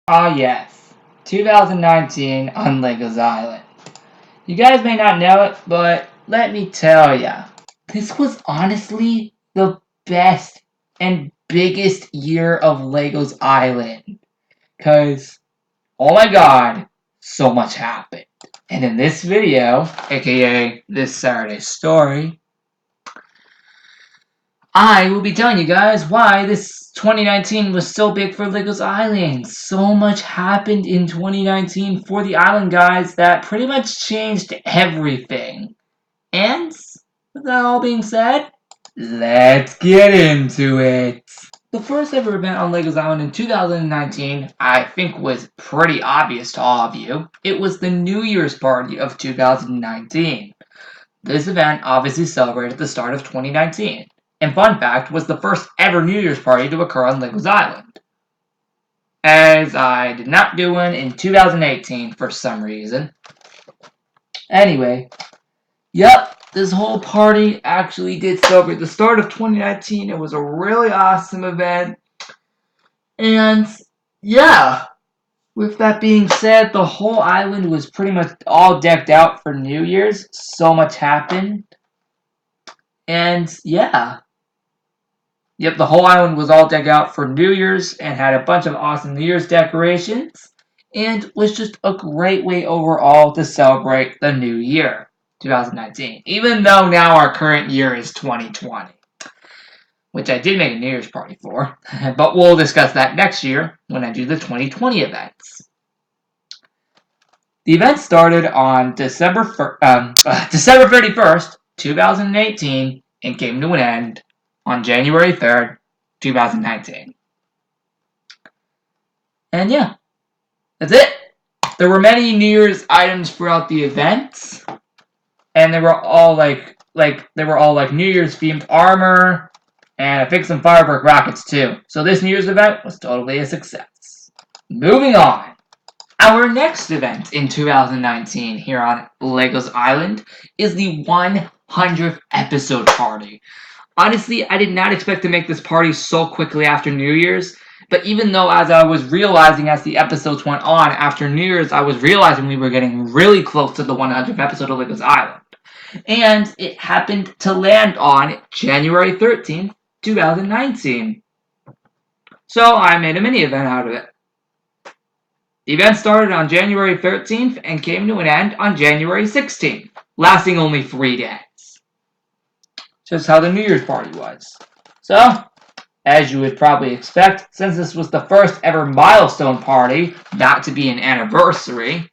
Ah yes, 2019 on Legos Island. You guys may not know it, but let me tell ya, this was honestly the best and biggest year of Legos Island. Cause, oh my god, so much happened. And in this video, aka this Saturday story, I will be telling you guys why this 2019 was so big for Legos Island. So much happened in 2019 for the island, guys, that pretty much changed everything. And with that all being said, let's get into it. The first ever event on Legos Island in 2019, I think, was pretty obvious to all of you. It was the New Year's party of 2019. This event obviously celebrated the start of 2019, and fun fact, was the first ever New Year's party to occur on Legos Island. As I did not do one in 2018 for some reason. Anyway, yep, this whole party actually did celebrate the start of 2019. It was a really awesome event. And yeah, with that being said, the whole island was pretty much all decked out for New Year's. So much happened. And yeah. Yep, the whole island was all decked out for New Year's and had a bunch of awesome New Year's decorations. And was just a great way overall to celebrate the new year, 2019. Even though now our current year is 2020. Which I did make a New Year's party for. But we'll discuss that next year when I do the 2020 events. The event started on December 31st, 2018, and came to an end on January 3rd, 2019. And yeah, that's it. There were many New Year's items throughout the event, and they were all like New Year's themed armor, and I think some firework rockets too. So this New Year's event was totally a success. Moving on. Our next event in 2019 here on Legos Island is the 100th episode party. Honestly, I did not expect to make this party so quickly after New Year's, but even though as I was realizing as the episodes went on after New Year's, I was realizing we were getting really close to the 100th episode of Legos Island. And it happened to land on January 13th, 2019. So I made a mini event out of it. The event started on January 13th and came to an end on January 16th, lasting only 3 days. Just how the New Year's party was. So, as you would probably expect, since this was the first ever milestone party, not to be an anniversary,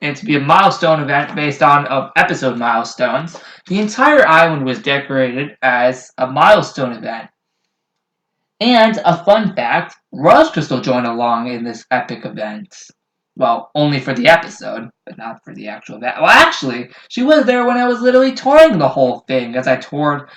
and to be a milestone event based on episode milestones, the entire island was decorated as a milestone event. And a fun fact, Rose Crystal joined along in this epic event. Well, only for the episode, but not for the actual event. Well, actually, she was there when I was literally touring the whole thing, as I toured.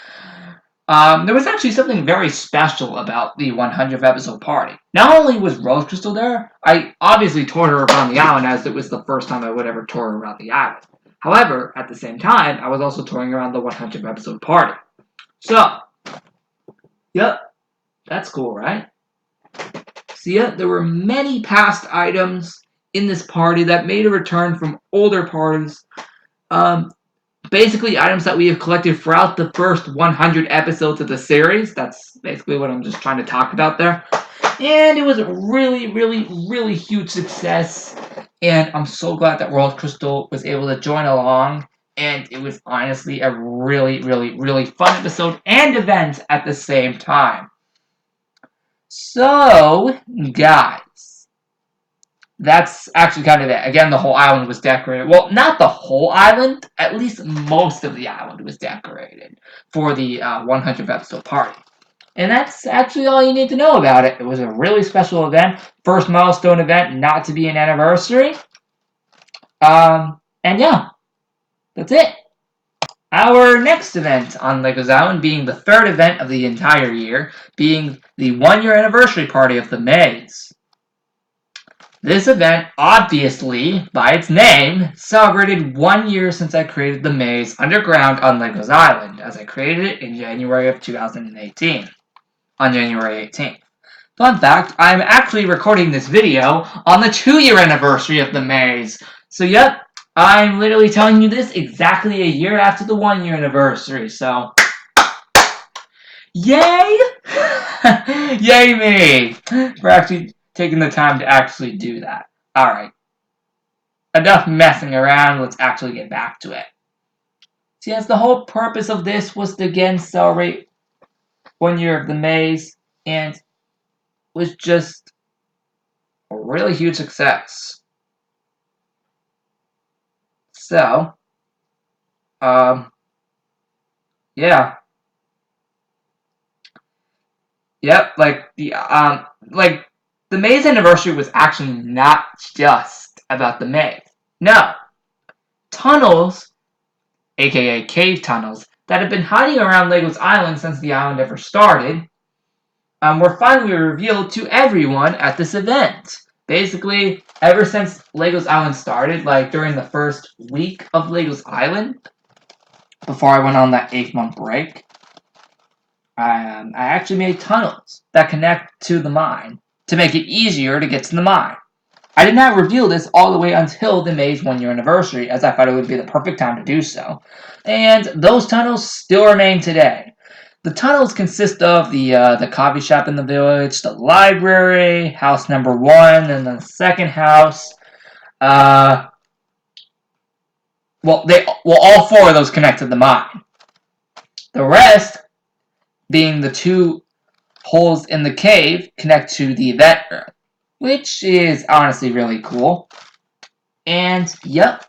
There was actually something very special about the 100th episode party. Not only was Rose Crystal there, I obviously toured her around the island, as it was the first time I would ever tour around the island. However, at the same time, I was also touring around the 100th episode party. So, yep. That's cool, right? So yeah, there were many past items in this party that made a return from older parties. Basically, items that we have collected throughout the first 100 episodes of the series. That's basically what I'm just trying to talk about there. And it was a really, really, really huge success. And I'm so glad that Rose Crystal was able to join along. And it was honestly a really, really, really fun episode and event at the same time. So, guys, that's actually kind of it. Again, the whole island was decorated. Well, not the whole island. At least most of the island was decorated for the 100th episode party. And that's actually all you need to know about it. It was a really special event. First milestone event, not to be an anniversary. And yeah, that's it. Our next event on Legos Island, being the third event of the entire year, being the 1-year anniversary party of the Maze. This event, obviously, by its name, celebrated 1 year since I created the Maze underground on Legos Island, as I created it in January of 2018, on January 18th. Fun fact, I'm actually recording this video on the 2-year anniversary of the maze. So yep, I'm literally telling you this exactly a year after the 1-year anniversary, so... Yay! Yay me! For actually taking the time to actually do that. Alright. Enough messing around, let's actually get back to it. So yes, the whole purpose of this was to again celebrate 1 year of the maze, and was just a really huge success. So, yeah. Yep, the maze anniversary was actually not just about the maze. No. Tunnels, aka cave tunnels, that have been hiding around Legos Island since the island ever started, were finally revealed to everyone at this event. Basically, ever since Legos Island started, like during the first week of Legos Island, before I went on that 8-month break, I actually made tunnels that connect to the mine to make it easier to get to the mine. I did not reveal this all the way until the Maze 1-year anniversary, as I thought it would be the perfect time to do so. And those tunnels still remain today. The tunnels consist of the coffee shop in the village, the library, house number 1, and the second house. All 4 of those connect to the mine. The rest, being the 2 holes in the cave, connect to the event room, which is honestly really cool. And yep.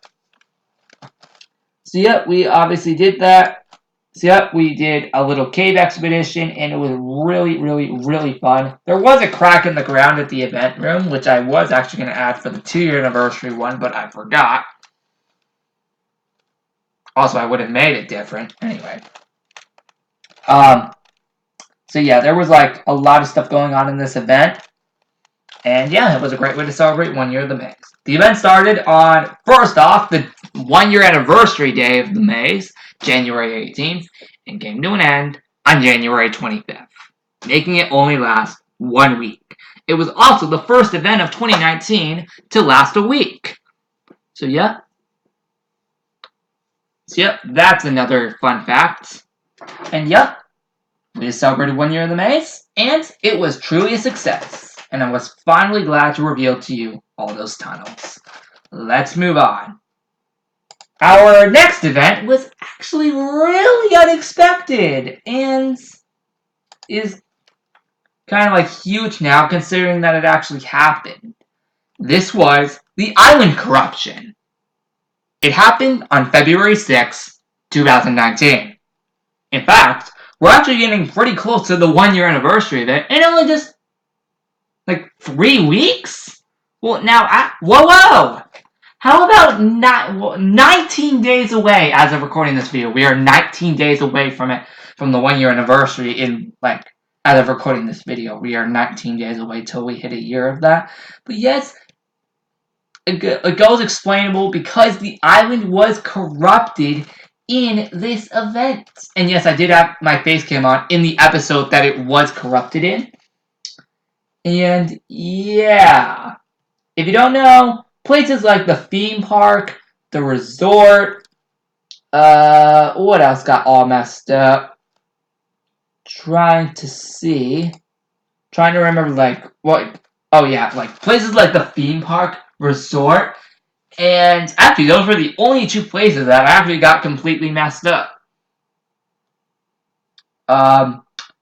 So yep, we obviously did that. So yep, we did a little cave expedition, and it was really, really, really fun. There was a crack in the ground at the event room, which I was actually going to add for the 2-year anniversary one, but I forgot. Also, I would have made it different. Anyway. So yeah, there was like a lot of stuff going on in this event. And yeah, it was a great way to celebrate 1 year of the maze. The event started on, first off, the 1-year anniversary day of the maze, January 18th, and came to an end on January 25th, making it only last 1 week. It was also the first event of 2019 to last a week. So yeah. That's another fun fact. And yep, we just celebrated 1 year of the maze, and it was truly a success. And I was finally glad to reveal to you all those tunnels. Let's move on. Our next event was actually really unexpected, and is kind of like huge now considering that it actually happened. This was the island corruption. It happened on February 6, 2019. In fact, we're actually getting pretty close to the 1 year anniversary of it, and only just like 3 weeks? Well, now, whoa! How about 19 days away as of recording this video? We are 19 days away from the 1 year anniversary as of recording this video. We are 19 days away till we hit a year of that. But yes, it goes explainable because the island was corrupted in this event. And yes, I did have my face cam on in the episode that it was corrupted in. And yeah, if you don't know, places like the theme park, the resort, what else got all messed up? Trying to remember places like the theme park, resort, and actually those were the only 2 places that actually got completely messed up.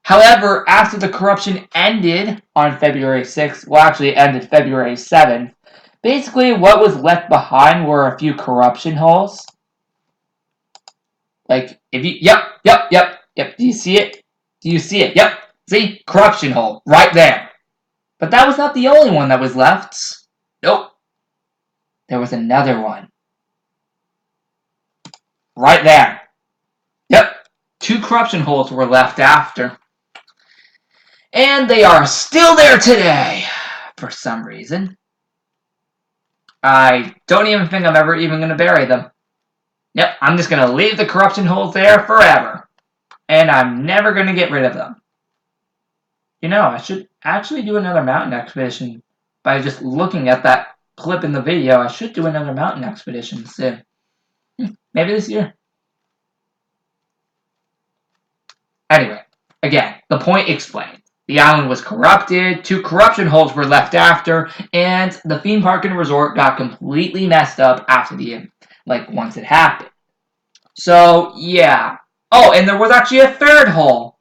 However, after the corruption ended on February 6th, it ended February 7th, basically what was left behind were a few corruption holes. Like, if you, yep, do you see it? Yep, see? Corruption hole, right there. But that was not the only one that was left. Nope. There was another one. Right there. Yep, 2 corruption holes were left after. And they are still there today, for some reason. I don't even think I'm ever even going to bury them. Yep, I'm just going to leave the corruption holes there forever. And I'm never going to get rid of them. You know, I should actually do another mountain expedition. By just looking at that clip in the video, I should do another mountain expedition soon. Maybe this year. Anyway, again, the point explained. The island was corrupted, 2 corruption holes were left after, and the theme park and resort got completely messed up after once it happened. So, yeah. Oh, and there was actually a 3rd hole.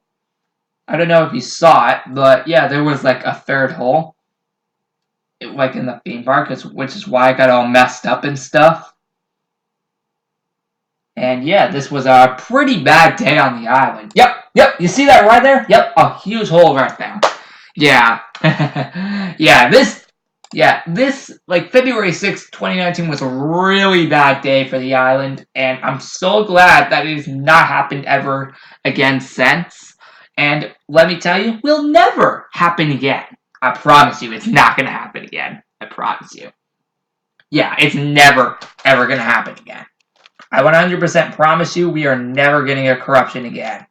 I don't know if you saw it, but yeah, there was like a 3rd hole. Like in the theme park, which is why I got all messed up and stuff. And yeah, this was a pretty bad day on the island. Yep, you see that right there? Yep, a huge hole right there. Yeah. this, like, February 6th, 2019 was a really bad day for the island, and I'm so glad that it has not happened ever again since. And let me tell you, will never happen again. I promise you, it's not going to happen again. I promise you. Yeah, it's never, ever going to happen again. I 100% promise you we are never getting a corruption again.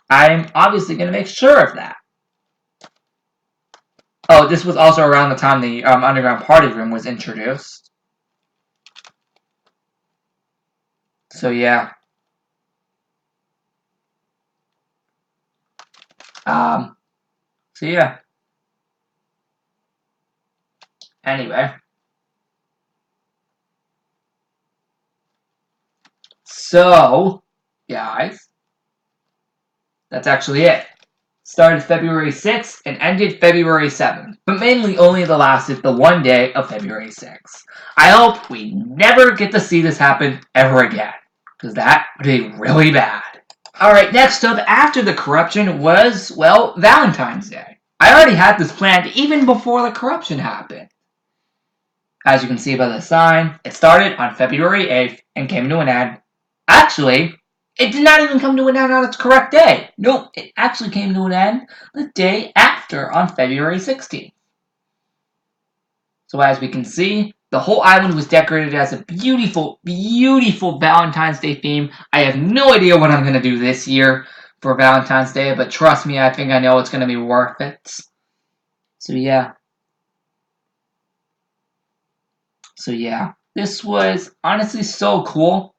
I'm obviously going to make sure of that. Oh, this was also around the time the underground party room was introduced. So, yeah. So, yeah. Anyway. So, guys, that's actually it. Started February 6th and ended February 7th, but mainly only lasted the one day of February 6th. I hope we never get to see this happen ever again, because that would be really bad. Alright, next up after the corruption was, well, Valentine's Day. I already had this planned even before the corruption happened. As you can see by the sign, it started on February 8th and came to an end. Actually, it did not even come to an end on its correct day. Nope, it actually came to an end the day after on February 16th. So as we can see, the whole island was decorated as a beautiful, beautiful Valentine's Day theme. I have no idea what I'm going to do this year for Valentine's Day, but trust me, I think I know it's going to be worth it. So yeah. This was honestly so cool.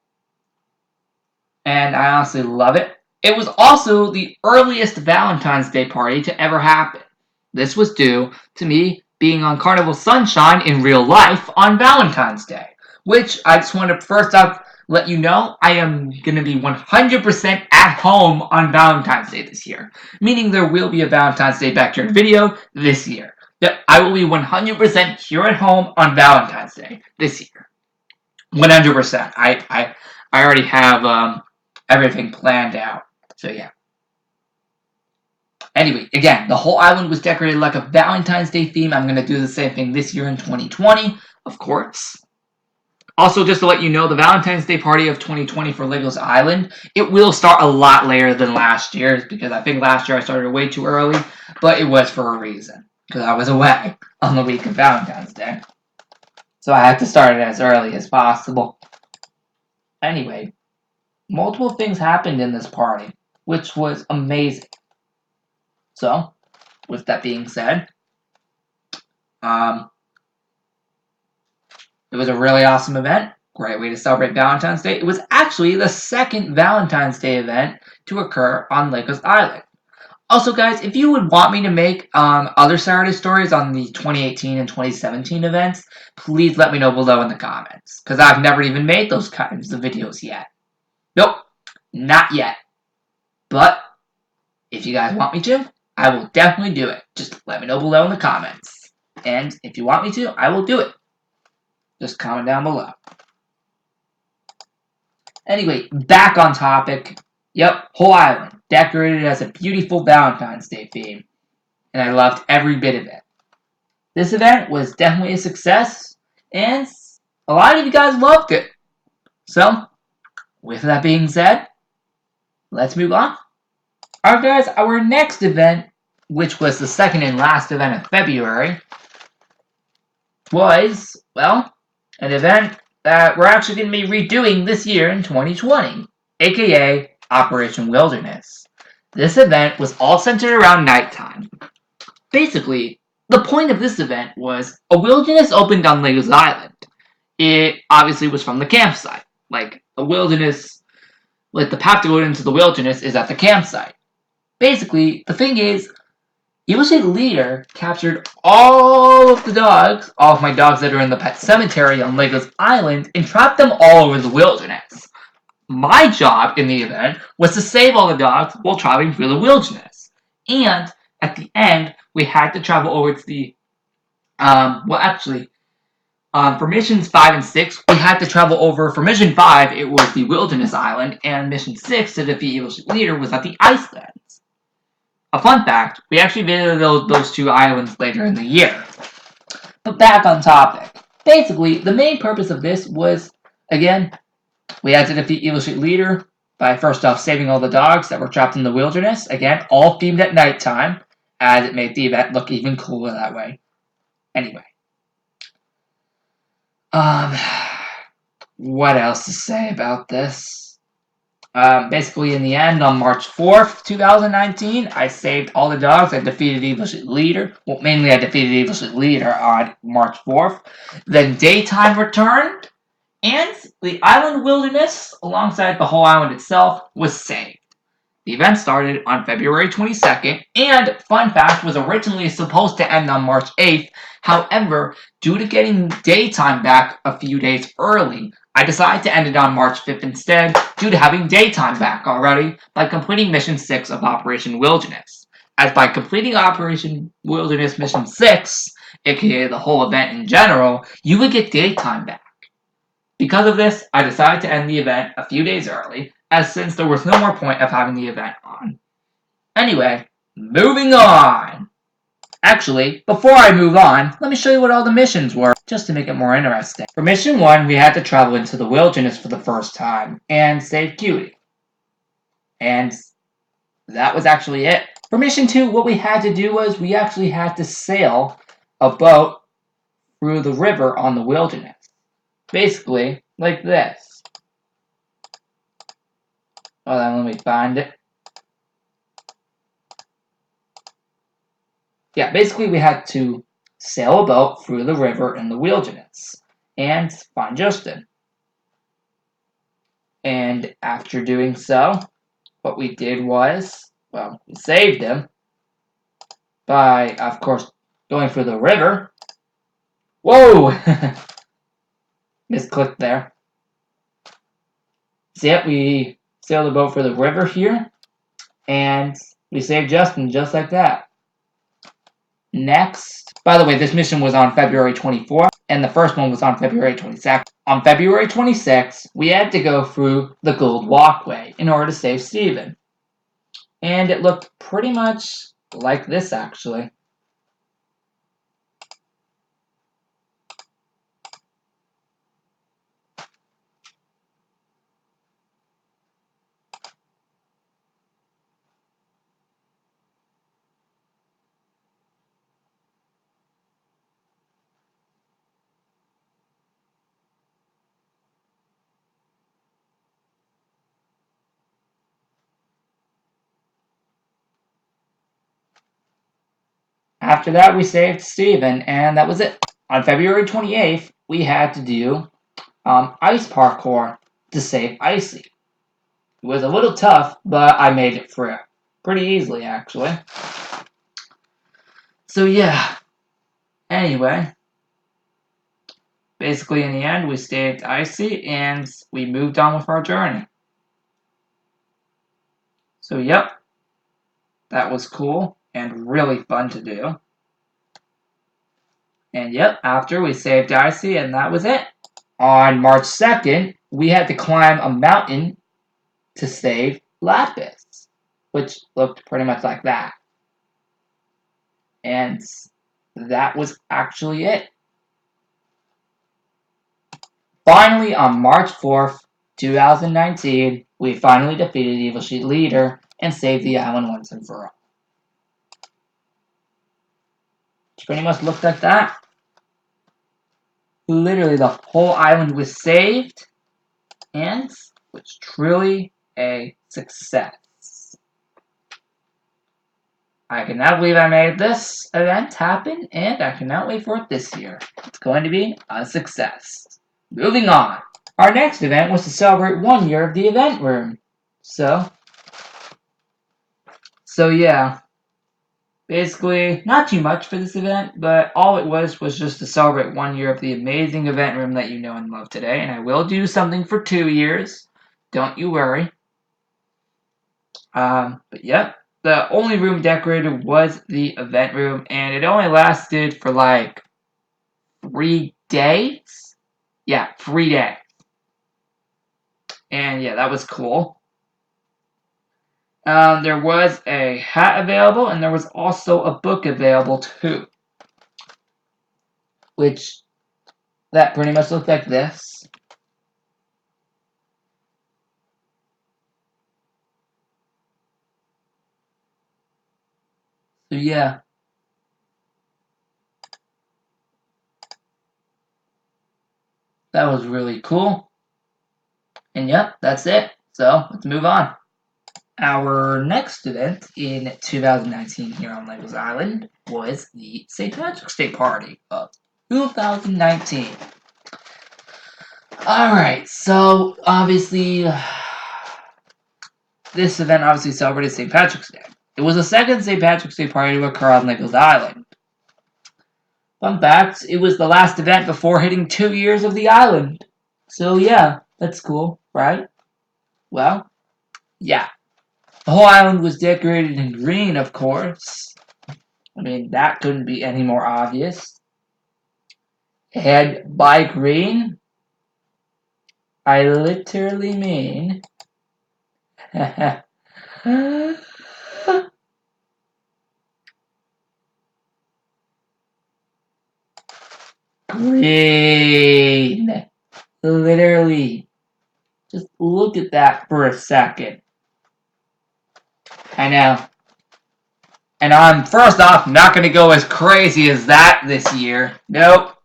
And I honestly love it. It was also the earliest Valentine's Day party to ever happen. This was due to me being on Carnival Sunshine in real life on Valentine's Day, which I just want to first off let you know I am going to be 100% at home on Valentine's Day this year, meaning there will be a Valentine's Day backyard video this year. Yep, I will be 100% here at home on Valentine's Day this year. 100%. I already have everything planned out. So yeah. Anyway, again, the whole island was decorated like a Valentine's Day theme. I'm going to do the same thing this year in 2020, of course. Also, just to let you know, the Valentine's Day party of 2020 for Legos Island, it will start a lot later than last year's, because I think last year I started way too early, but it was for a reason, because I was away on the week of Valentine's Day. So I had to start it as early as possible. Anyway, multiple things happened in this party, which was amazing. So, with that being said, it was a really awesome event. Great way to celebrate Valentine's Day. It was actually the second Valentine's Day event to occur on Legos Island. Also, guys, if you would want me to make other Saturday stories on the 2018 and 2017 events, please let me know below in the comments, because I've never even made those kinds of videos yet. Nope, not yet. But if you guys want me to, I will definitely do it. Just let me know below in the comments. And if you want me to, I will do it. Just comment down below. Anyway, back on topic. Yep, whole island decorated as a beautiful Valentine's Day theme. And I loved every bit of it. This event was definitely a success, and a lot of you guys loved it. So, with that being said, let's move on. Alright guys, our next event, which was the second and last event of February, was, well, an event that we're actually going to be redoing this year in 2020, aka Operation Wilderness. This event was all centered around nighttime. Basically, the point of this event was a wilderness opened on Legos Island. It obviously was from the campsite. Like, the wilderness, like the path to go into the wilderness is at the campsite. Basically, the thing is, Evil Shade Leader captured all of the dogs, all of my dogs that are in the pet cemetery on Legos Island, and trapped them all over the wilderness. My job in the event was to save all the dogs while traveling through the wilderness. And at the end, we had to travel over to the for missions 5 and 6, we had to travel over. For mission 5, it was the Wilderness Island, and mission 6 to defeat Evil Shade Leader was at the Icelands. A fun fact, we actually visited those two islands later in the year. But back on topic. Basically, the main purpose of this was, again, we had to defeat Evil Shade Leader by first off saving all the dogs that were trapped in the wilderness. Again, all themed at nighttime, as it made the event look even cooler that way. Anyway. What else to say about this? Basically, in the end, on March 4th, 2019, I saved all the dogs. I defeated Evil Shade Leader. Well, mainly I defeated Evil Shade Leader on March 4th. Then daytime returned, and the island wilderness, alongside the whole island itself, was saved. The event started on February 22nd, and, fun fact, was originally supposed to end on March 8th. However, due to getting daytime back a few days early, I decided to end it on March 5th instead, due to having daytime back already, by completing Mission 6 of Operation Wilderness. As by completing Operation Wilderness Mission 6, aka the whole event in general, you would get daytime back. Because of this, I decided to end the event a few days early, as since there was no more point of having the event on. Anyway, moving on! Actually, before I move on, let me show you what all the missions were, just to make it more interesting. For Mission 1, we had to travel into the wilderness for the first time, and save Cutie. And that was actually it. For Mission 2, what we had to do was we actually had to sail a boat through the river on the wilderness. Basically, like this. Hold on, let me find it. Yeah, basically we had to sail a boat through the river in the wilderness and find Justin. And after doing so, what we did was, well, we saved him by, of course, going through the river. Whoa! Misclicked there. So yeah, we sailed the boat through the river here, and we saved Justin just like that. Next, by the way, this mission was on February 24th, and the first one was on February 22nd. On February 26th, we had to go through the Gold Walkway in order to save Steven. And it looked pretty much like this, actually. After that, we saved Steven, and that was it. On February 28th, we had to do ice parkour to save Icy. It was a little tough, but I made it through. Pretty easily, actually. So yeah. Anyway. Basically, in the end, we saved Icy, and we moved on with our journey. So yep. That was cool, and really fun to do. And yep, after we saved Icy, and that was it. On March 2nd, we had to climb a mountain to save Lapis, which looked pretty much like that. And that was actually it. Finally, on March 4th, 2019, we finally defeated Evil Shade Leader and saved the island once and for all. Which pretty much looked like that. Literally, the whole island was saved, and was truly a success. I cannot believe I made this event happen, and I cannot wait for it this year. It's going to be a success. Moving on. Our next event was to celebrate 1 year of the event room. So yeah. Basically, not too much for this event, but all it was just to celebrate 1 year of the amazing event room that you know and love today, and I will do something for 2 years. Don't you worry. But yep, the only room decorated was the event room, and it only lasted for like 3 days. Yeah, 3 days. And yeah, that was cool. There was a hat available, and there was also a book available too, which that pretty much looked like this. So yeah. That was really cool. And yep, that's it. So let's move on. Our next event in 2019 here on Legos Island was the St. Patrick's Day party of 2019. Alright, so obviously this event obviously celebrated St. Patrick's Day. It was the second St. Patrick's Day party to occur on Legos Island. Fun fact, it was the last event before hitting 2 years of the island. So yeah, that's cool, right? Well, yeah. The whole island was decorated in green, of course. I mean, that couldn't be any more obvious. And by green, I literally mean green. Literally. Just look at that for a second. I know. And I'm, first off, not going to go as crazy as that this year. Nope.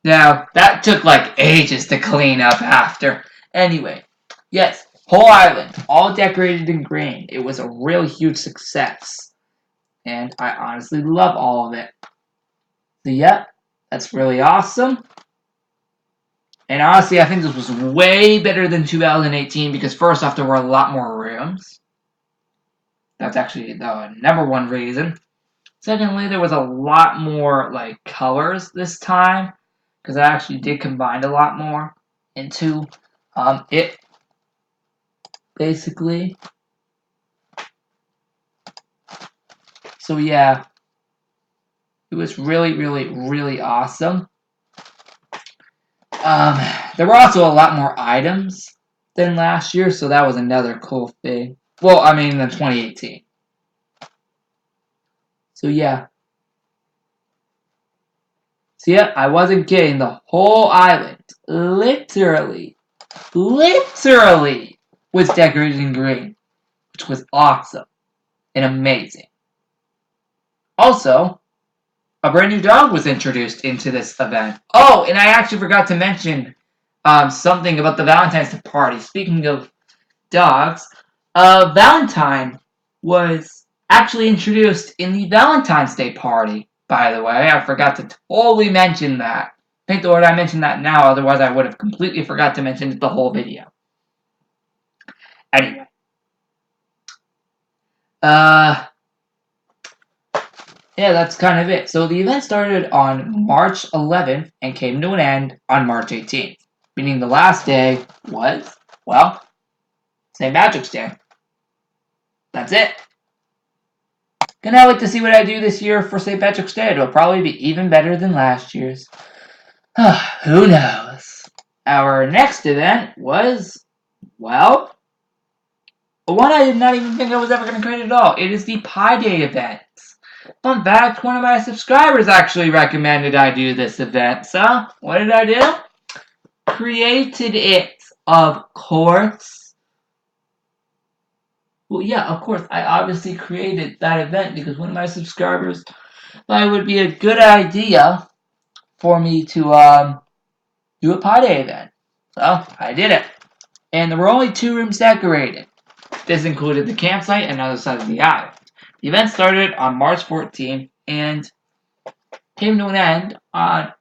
No, that took like ages to clean up after. Anyway, yes, whole island, all decorated in green. It was a really huge success. And I honestly love all of it. So, yep, that's really awesome. And honestly, I think this was way better than 2018 because first off, there were a lot more rooms. That's actually the number one reason. Secondly, there was a lot more like colors this time because I actually did combine a lot more into it. Basically, so yeah, it was really, really, really awesome. There were also a lot more items than last year, so that was another cool thing. Well, I mean, than 2018. So yeah. So yeah, I wasn't kidding. The whole island, literally, was decorated in green, which was awesome and amazing. Also, a brand new dog was introduced into this event. Oh, and I actually forgot to mention something about the Valentine's Day party. Speaking of dogs, Valentine was actually introduced in the Valentine's Day party, by the way. I forgot to totally mention that. Thank the Lord I mentioned that now, otherwise I would have completely forgot to mention it the whole video. Anyway. Yeah, that's kind of it. So the event started on March 11th and came to an end on March 18th. Meaning the last day was, well, St. Patrick's Day. That's it. Cannot wait to see what I do this year for St. Patrick's Day. It'll probably be even better than last year's. Who knows? Our next event was, well, one I did not even think I was ever going to create at all. It is the Pi Day event. Fun fact, one of my subscribers actually recommended I do this event. So, what did I do? Created it, of course. Well, yeah, of course. I obviously created that event because one of my subscribers thought it would be a good idea for me to do a Pi Day event. So, I did it. And there were only 2 rooms decorated. This included the campsite and other side of the island. The event started on March 14th and came to an end on,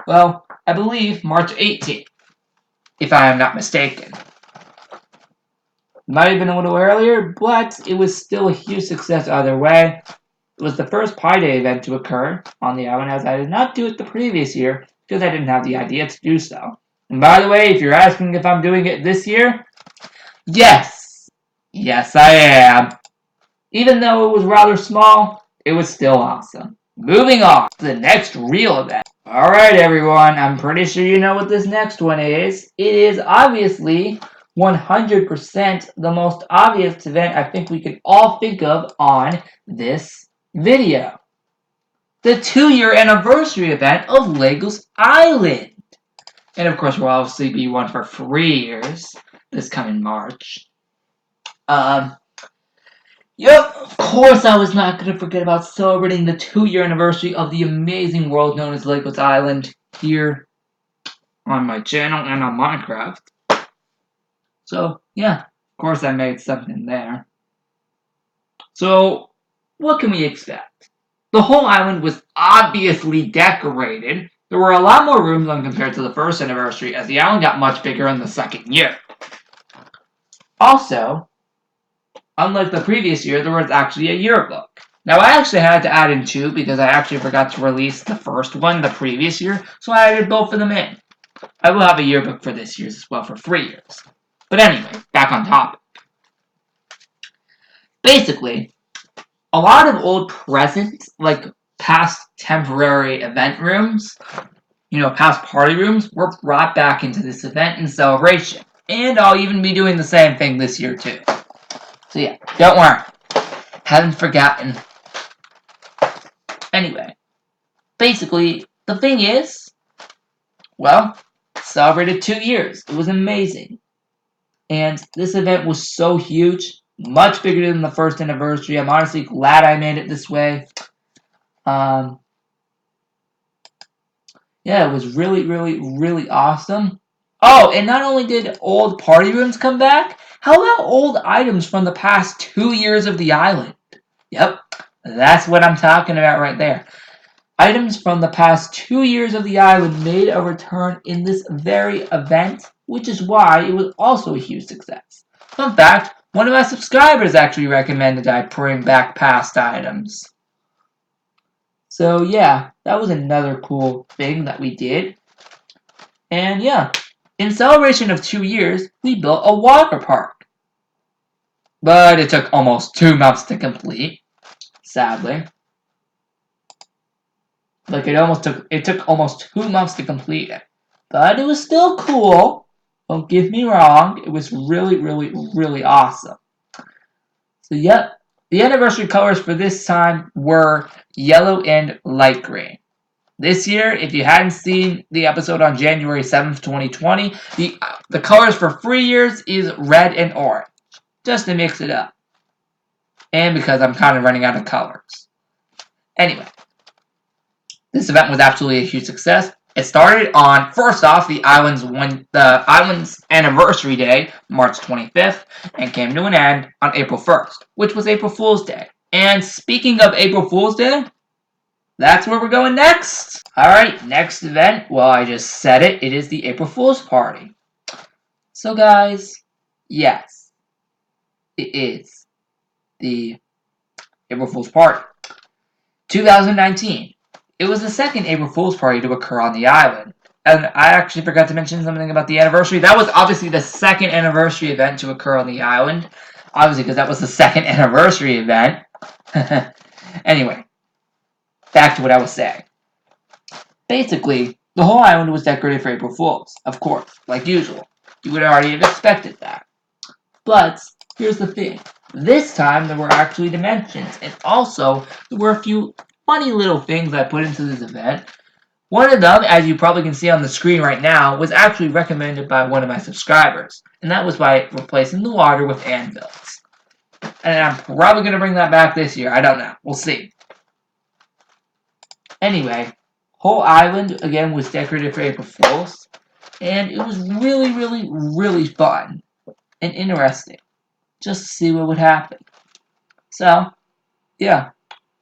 well, I believe March 18th, if I am not mistaken. Might have been a little earlier, but it was still a huge success either way. It was the first Pi Day event to occur on the island, as I did not do it the previous year because I didn't have the idea to do so. And by the way, if you're asking if I'm doing it this year, yes! Yes, I am. Even though it was rather small, it was still awesome. Moving on to the next real event. Alright everyone, I'm pretty sure you know what this next one is. It is obviously 100% the most obvious event I think we could all think of on this video. The 2-year anniversary event of LEGO's Island. And of course, we'll obviously be one for 3 years this coming March. Yep, of course I was not going to forget about celebrating the 2-year anniversary of the amazing world known as LEGO's Island here on my channel and on Minecraft. So, yeah, of course I made something there. So, what can we expect? The whole island was obviously decorated. There were a lot more rooms when compared to the first anniversary, as the island got much bigger in the second year. Also, unlike the previous year, there was actually a yearbook. Now, I actually had to add in 2 because I actually forgot to release the first one the previous year, so I added both of them in. I will have a yearbook for this year's as well for 3 years. But anyway, back on topic. Basically, a lot of old presents, like past temporary event rooms, past party rooms, were brought back into this event and celebration. And I'll even be doing the same thing this year too. So yeah, don't worry. Haven't forgotten. Anyway, basically, the thing is, well, celebrated 2 years. It was amazing. And this event was so huge, much bigger than the first anniversary. I'm honestly glad I made it this way. Yeah, it was really, really, really awesome. Oh, and not only did old party rooms come back, how about old items from the past 2 years of the island? Yep, that's what I'm talking about right there. Items from the past 2 years of the island made a return in this very event, which is why it was also a huge success. Fun fact, one of my subscribers actually recommended I bring back past items. So yeah, that was another cool thing that we did. And yeah, in celebration of 2 years, we built a water park. But it took almost 2 months to complete, sadly. Like it took almost 2 months to complete it. But it was still cool. Don't get me wrong, it was really, really, really awesome. So yep, the anniversary colors for this time were yellow and light green. This year, if you hadn't seen the episode on January 7th, 2020, the colors for 3 years is red and orange, just to mix it up. And because I'm kind of running out of colors. Anyway, this event was absolutely a huge success. It started on, first off, the island's anniversary day, March 25th, and came to an end on April 1st, which was April Fool's Day. And speaking of April Fool's Day, that's where we're going next. Alright, next event, well, I just said it, it is the April Fool's Party. So guys, yes, it is the April Fool's Party. 2019. It was the second April Fool's Party to occur on the island. And I actually forgot to mention something about the anniversary. That was obviously the second anniversary event to occur on the island. Obviously, because that was the second anniversary event. Anyway, back to what I was saying. Basically, the whole island was decorated for April Fools, of course, like usual. You would already have expected that. But, here's the thing. This time, there were actually dimensions, and also, there were a few funny little things I put into this event. One of them, as you probably can see on the screen right now, was actually recommended by one of my subscribers, and that was by replacing the water with anvils. And I'm probably going to bring that back this year, I don't know, we'll see. Anyway, whole island, again, was decorated for April Fools, and it was really, really, really fun and interesting, just to see what would happen. So, yeah,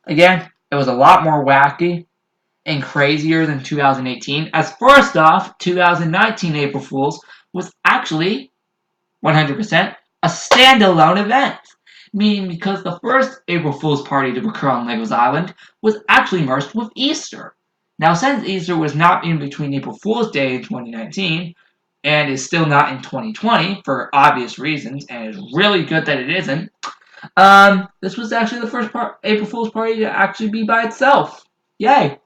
again, it was a lot more wacky and crazier than 2018. As first off, 2019 April Fools was actually 100% a standalone event. Meaning because the first April Fool's party to occur on Legos Island was actually merged with Easter. Now, since Easter was not in between April Fool's Day in 2019, and is still not in 2020 for obvious reasons, and it's really good that it isn't, this was actually the first April Fool's party to actually be by itself. Yay!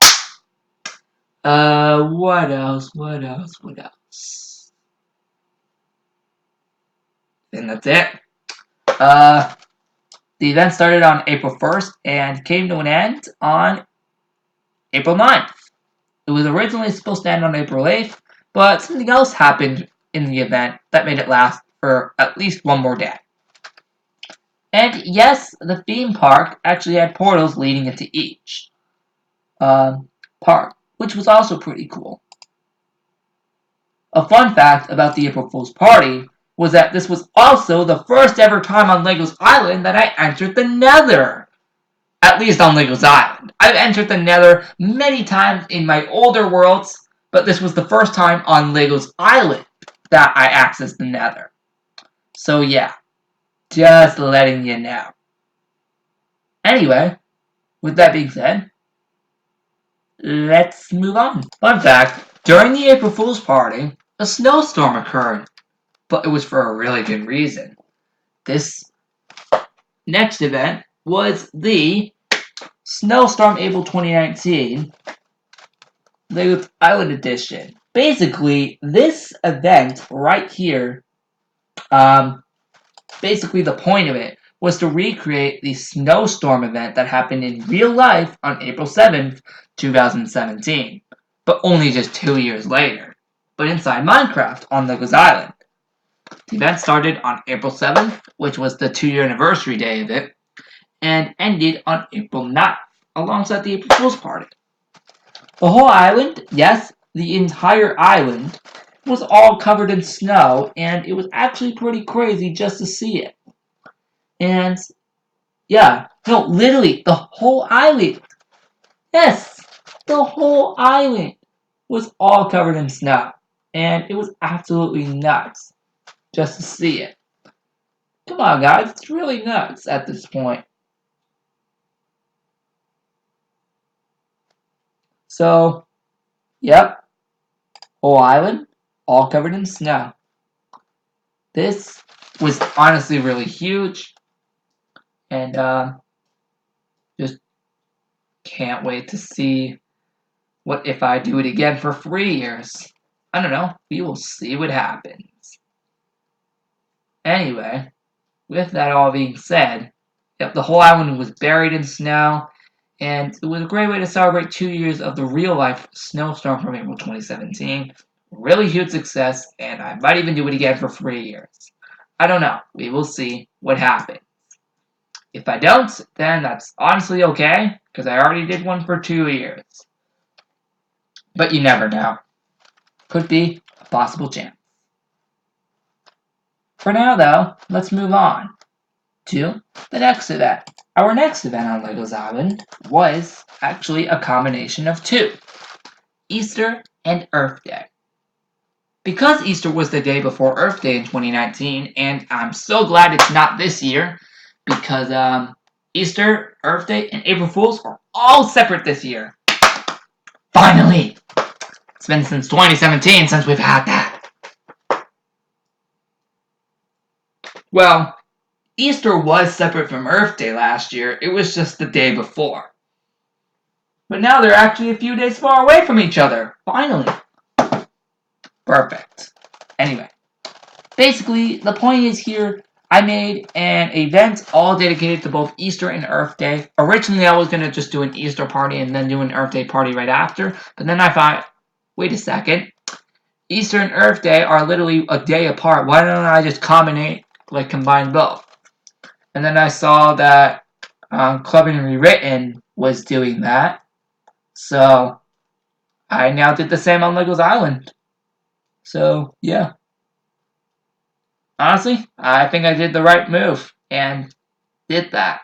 What else? What else? What else? And that's it. The event started on April 1st and came to an end on April 9th. It was originally supposed to end on April 8th, but something else happened in the event that made it last for at least one more day. And yes, the theme park actually had portals leading into each park, which was also pretty cool. A fun fact about the April Fool's party was that this was also the first ever time on Legos Island that I entered the Nether. At least on Legos Island. I've entered the Nether many times in my older worlds, but this was the first time on Legos Island that I accessed the Nether. So yeah, just letting you know. Anyway, with that being said, let's move on. Fun fact, during the April Fool's party, a snowstorm occurred, but it was for a really good reason. This next event was the Snowstorm April 2019 Legos Island Edition. Basically, this event right here, basically the point of it was to recreate the snowstorm event that happened in real life on April 7th, 2017, but only just 2 years later, but inside Minecraft on Legos Island. The event started on April 7th, which was the 2-year anniversary day of it, and ended on April 9th, alongside the April Fool's party. The whole island, yes, the entire island, was all covered in snow, and it was actually pretty crazy just to see it. And, yeah, no, literally, the whole island, yes, the whole island was all covered in snow. And it was absolutely nuts just to see it. Come on, guys, it's really nuts at this point. So, yep, whole island, all covered in snow. This was honestly really huge, and just can't wait to see what if I do it again for 3 years. I don't know, we will see what happens. Anyway, with that all being said, yep, the whole island was buried in snow, and it was a great way to celebrate 2 years of the real-life snowstorm from April 2017. Really huge success, and I might even do it again for 3 years. I don't know. We will see what happens. If I don't, then that's honestly okay, because I already did one for 2 years. But you never know. Could be a possible chance. For now, though, let's move on to the next event. Our next event on Legos Island was actually a combination of two, Easter and Earth Day. Because Easter was the day before Earth Day in 2019, and I'm so glad it's not this year, because Easter, Earth Day, and April Fools are all separate this year. Finally! It's been since 2017 since we've had that. Well, Easter was separate from Earth Day last year. It was just the day before. But now they're actually a few days far away from each other. Finally. Perfect. Anyway, basically, the point is here, I made an event all dedicated to both Easter and Earth Day. Originally, I was going to just do an Easter party and then do an Earth Day party right after. But then I thought, wait a second. Easter and Earth Day are literally a day apart. Why don't I just combine both? And then I saw that Clubbing Rewritten was doing that. So, I now did the same on Legos Island. So, yeah. Honestly, I think I did the right move and did that.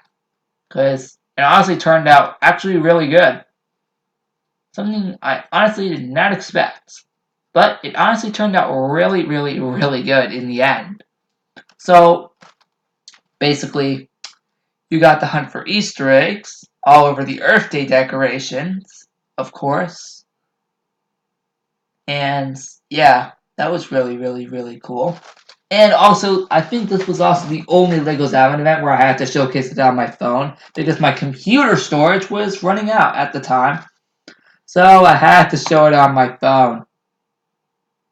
Because It honestly turned out actually really good. Something I honestly did not expect. But it honestly turned out really, really, really good in the end. So, basically, you got the hunt for Easter eggs all over the Earth Day decorations, of course. And yeah, that was really, really, really cool. And also, I think this was also the only Legos Island event where I had to showcase it on my phone because my computer storage was running out at the time. So I had to show it on my phone.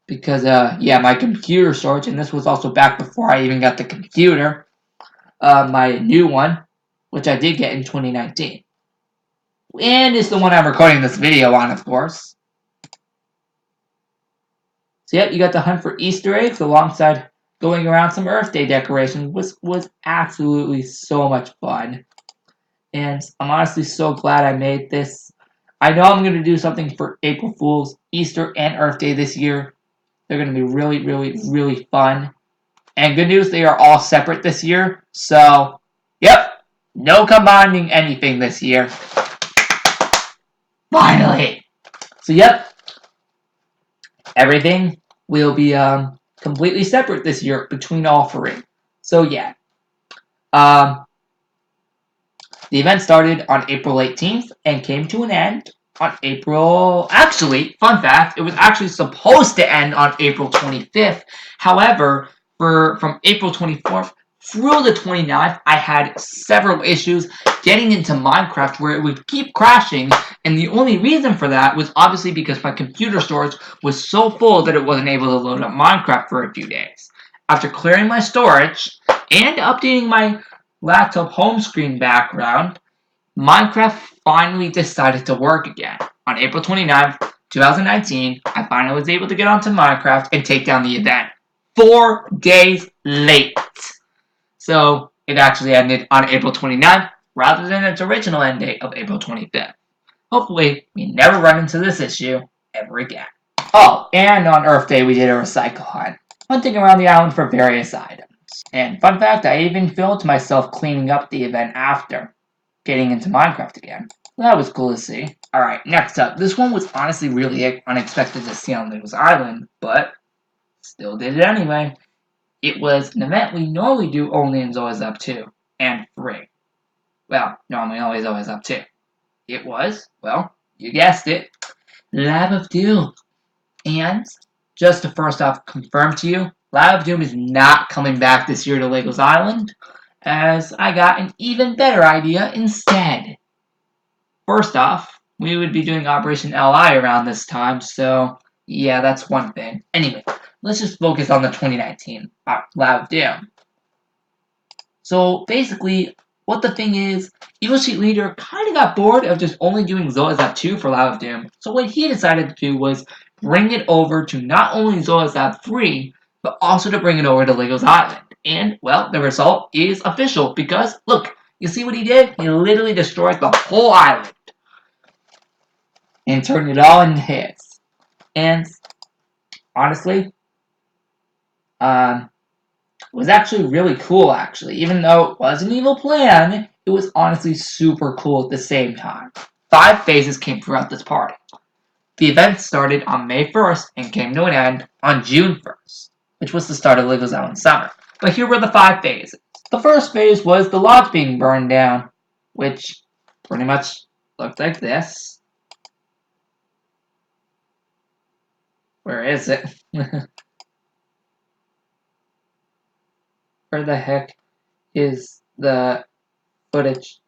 Because, yeah, my computer storage, and this was also back before I even got the computer, my new one, which I did get in 2019. And it's the one I'm recording this video on, of course. So yeah, you got the hunt for Easter eggs alongside going around some Earth Day decorations, which was absolutely so much fun. And I'm honestly so glad I made this. I know I'm going to do something for April Fool's, Easter, and Earth Day this year. They're going to be really, really, really fun. And good news, they are all separate this year. So, yep, no combining anything this year. Finally! So, yep, everything will be completely separate this year between all three. So, yeah. The event started on April 18th and came to an end on April... Actually, fun fact, it was actually supposed to end on April 25th. However, from April 24th through the 29th, I had several issues getting into Minecraft where it would keep crashing, and the only reason for that was obviously because my computer storage was so full that it wasn't able to load up Minecraft for a few days. After clearing my storage and updating my laptop home screen background, Minecraft finally decided to work again. On April 29th, 2019, I finally was able to get onto Minecraft and take down the event. 4 days late. So, it actually ended on April 29th rather than its original end date of April 25th. Hopefully, we never run into this issue ever again. Oh, and on Earth Day, we did a recycle hunt, hunting around the island for various items. And fun fact, I even filmed myself cleaning up the event after getting into Minecraft again. That was cool to see. Alright, next up. This one was honestly really unexpected to see on Legos Island, but still did it anyway. It was an event we normally do only in Zoids Up 2 and 3. Well, normally always Up 2. It was, well, you guessed it, Lab of Doom. And just to first off confirm to you, Lab of Doom is not coming back this year to Legos Island, as I got an even better idea instead. First off, we would be doing Operation LI around this time, so yeah, that's one thing. Anyway, let's just focus on the 2019 Lab of Doom. So basically, what the thing is, Evil Sheet Leader kind of got bored of just only doing Zoids Lab 2 for Lab of Doom, so what he decided to do was bring it over to not only Zoids Lab 3, but also to bring it over to Legos Island. And, well, the result is official, because, look, you see what he did? He literally destroyed the whole island and turned it all into his. And, honestly, it was actually really cool, actually. Even though it was an evil plan, it was honestly super cool at the same time. 5 phases came throughout this party. The event started on May 1st and came to an end on June 1st, which was the start of Legos Island Summer. But here were the 5 phases. The first phase was the lodge being burned down, which pretty much looked like this. Where is it? Where the heck is the footage?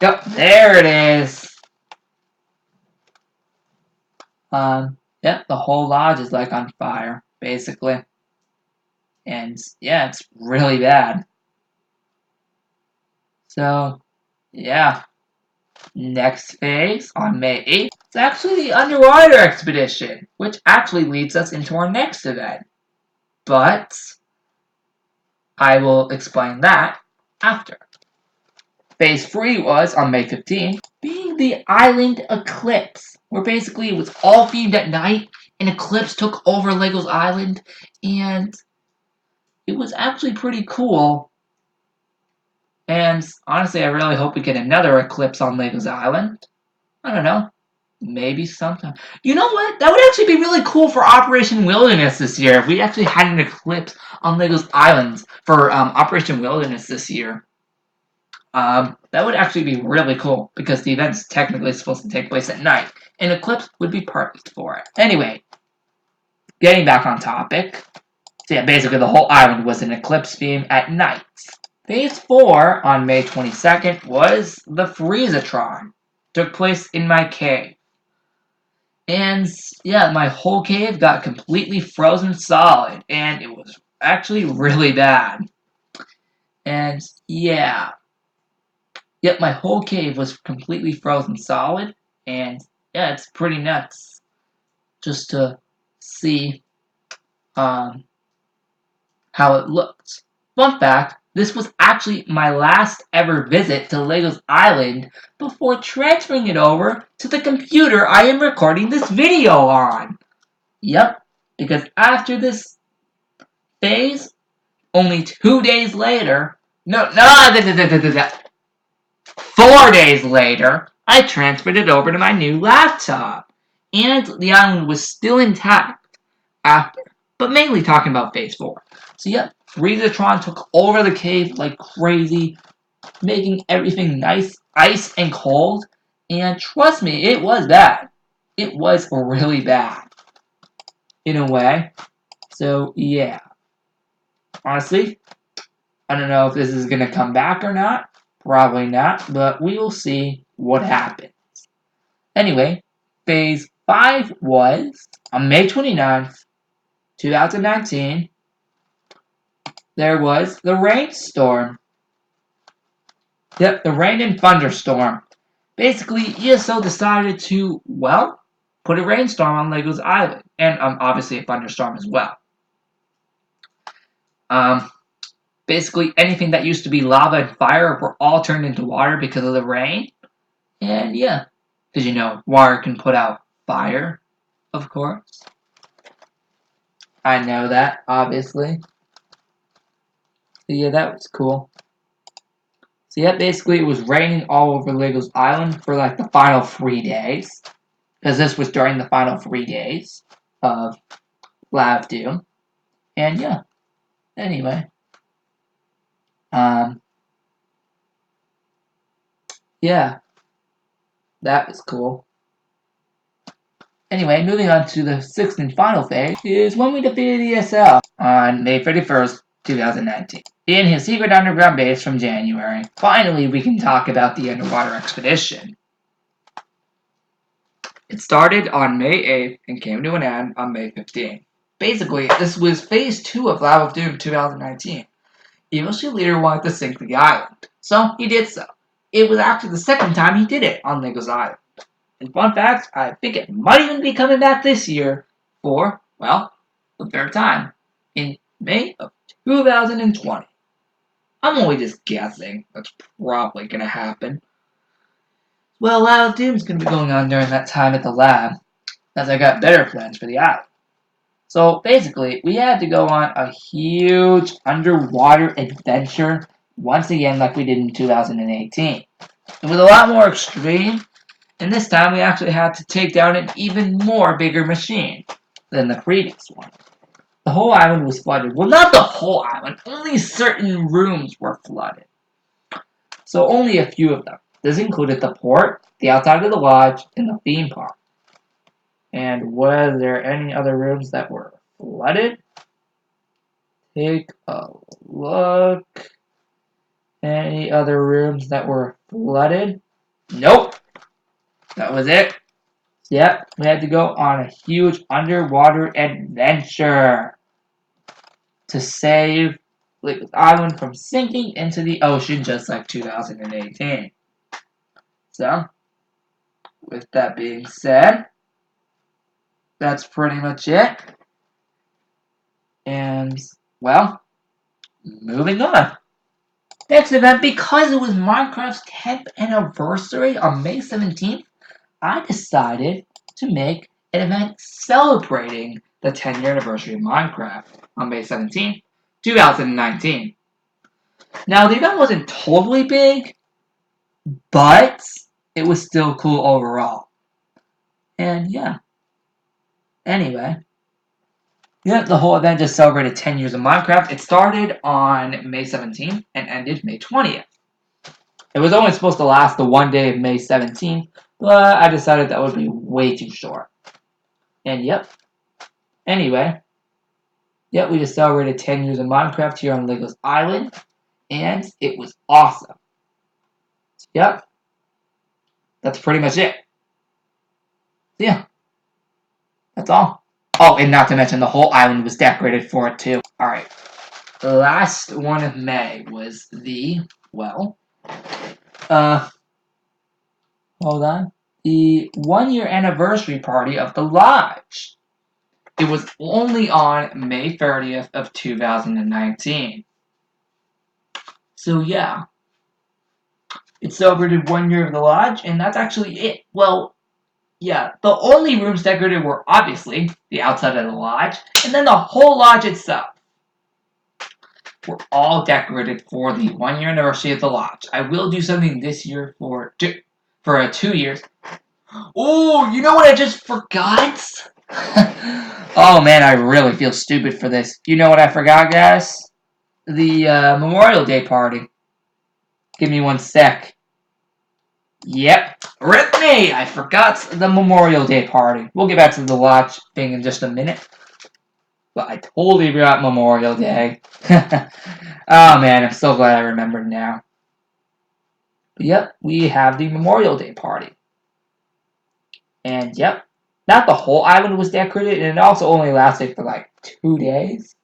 Yep, there it is. Yeah, the whole lodge is like on fire, basically. And yeah, it's really bad. So, yeah. Next phase, on May 8th, it's actually the underwater expedition, which actually leads us into our next event. But I will explain that after. Phase 3 was on May 15th, being the Island Eclipse, where basically it was all themed at night, an eclipse took over Legos Island, and it was actually pretty cool. And honestly, I really hope we get another eclipse on Legos Island. I don't know. Maybe sometime. You know what? That would actually be really cool for Operation Wilderness this year if we actually had an eclipse on Legos Islands for Operation Wilderness this year. That would actually be really cool because the event's technically supposed to take place at night. An eclipse would be perfect for it. Anyway, getting back on topic. So yeah, basically the whole island was an eclipse beam at night. Phase 4 on May 22nd was the Freezatron. Took place in my cave. And yeah, my whole cave got completely frozen solid, and it was actually really bad. And yeah, yep, my whole cave was completely frozen solid, and yeah, it's pretty nuts just to see um, how it looked. Fun fact, this was actually my last ever visit to Legos Island before transferring it over to the computer I am recording this video on. Yep, because after this phase, only 2 days later, no, 4 days later, I transferred it over to my new laptop. And the island was still intact after, but mainly talking about phase 4. So yep, Freezatron took over the cave like crazy, making everything nice, ice and cold. And trust me, it was bad. It was really bad. In a way. So yeah. Honestly, I don't know if this is going to come back or not. Probably not, but we will see what happens. Anyway, phase 5 was on May 29th, 2019. There was the rainstorm. Yep, the rain and thunderstorm. Basically, ESO decided to, well, put a rainstorm on Legos Island. And obviously a thunderstorm as well. Um, Basically, anything that used to be lava and fire were all turned into water because of the rain. And yeah, because you know, water can put out fire, of course. I know that, obviously. So yeah, that was cool. So yeah, basically it was raining all over Legos Island for like the final 3 days. Because this was during the final 3 days of Lava Doom. And yeah, anyway. Yeah, that was cool. Anyway, moving on to the sixth and final phase is when we defeated ESL on May 31st, 2019. In his secret underground base from January. Finally, we can talk about the underwater expedition. It started on May 8th and came to an end on May 15th. Basically, this was phase 2 of Lava of Doom 2019. Evil Shield Leader wanted to sink the island, so he did so. It was actually the second time he did it on Legos Island. And fun fact, I think it might even be coming back this year for, well, the third time, in May of 2020. I'm only just guessing that's probably going to happen. Well, Lava of Doom's going to be going on during that time at the lab, as I got better plans for the island. So basically, we had to go on a huge underwater adventure once again like we did in 2018. It was a lot more extreme, and this time we actually had to take down an even more bigger machine than the previous one. The whole island was flooded. Well, not the whole island. Only certain rooms were flooded. So only a few of them. This included the port, the outside of the lodge, and the theme park. And was there any other rooms that were flooded? Take a look. Any other rooms that were flooded? Nope. That was it. Yep, we had to go on a huge underwater adventure to save Liquid Island from sinking into the ocean just like 2018. So, with that being said, that's pretty much it. And, well, moving on. Next event, because it was Minecraft's 10th anniversary on May 17th, I decided to make an event celebrating the 10th year anniversary of Minecraft on May 17th, 2019. Now, the event wasn't totally big, but it was still cool overall. And yeah. Anyway. Yeah, the whole event just celebrated 10 years of Minecraft. It started on May 17th and ended May 20th. It was only supposed to last the one day of May 17th, but I decided that would be way too short. And yep. Anyway. Yep, we just celebrated 10 years of Minecraft here on Legos Island. And it was awesome. Yep. That's pretty much it. Yeah. That's all. Oh, and not to mention the whole island was decorated for it too. Alright. The last one of May was the, well, hold on. The 1-year anniversary party of the Lodge. It was only on May 30th of 2019. So yeah. It celebrated 1 year of the Lodge, and that's actually it. Well, yeah, the only rooms decorated were obviously the outside of the Lodge, and then the whole Lodge itself. Were all decorated for the 1 year anniversary of the Lodge. I will do something this year for 2 years. Oh, you know what I just forgot? Oh man, I really feel stupid for this. You know what I forgot, guys? The Memorial Day party. Give me one sec. Yep, rip me! I forgot the Memorial Day party. We'll get back to the Lodge thing in just a minute. But I totally forgot Memorial Day. Oh man, I'm so glad I remembered now. But yep, we have the Memorial Day party. And yep, not the whole island was decorated, and it also only lasted for like 2 days.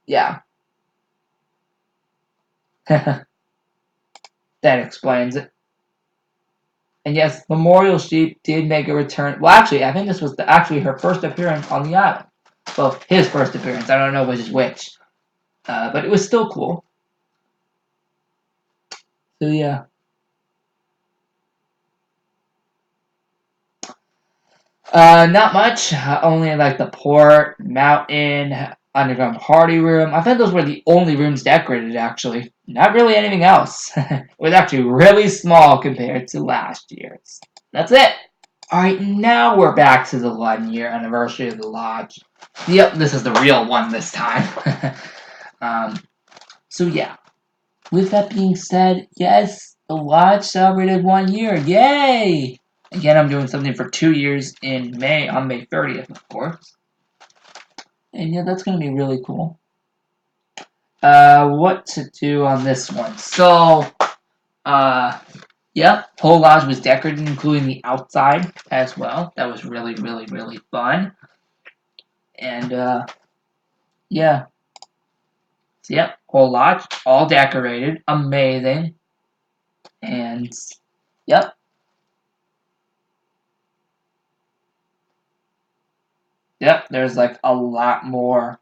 Yeah. That explains it. And yes, Memorial Sheep did make a return. Well, actually, I think this was actually her first appearance on the island. Well, his first appearance. I don't know which is which. But it was still cool. So, yeah. Not much. Only like the port, mountain, underground party room. I think those were the only rooms decorated, actually. Not really anything else. It was actually really small compared to last year's. That's it. Alright, now we're back to the 1 year anniversary of the Lodge. Yep, this is the real one this time. So yeah. With that being said, yes, the Lodge celebrated 1 year. Yay! Again, I'm doing something for 2 years in May, on May 30th, of course. And yeah, that's going to be really cool. What to do on this one? So, yep, whole Lodge was decorated, including the outside as well. That was really, really, really fun. And, yeah. So, yep, whole Lodge, all decorated. Amazing. And, yep. Yep, there's like a lot more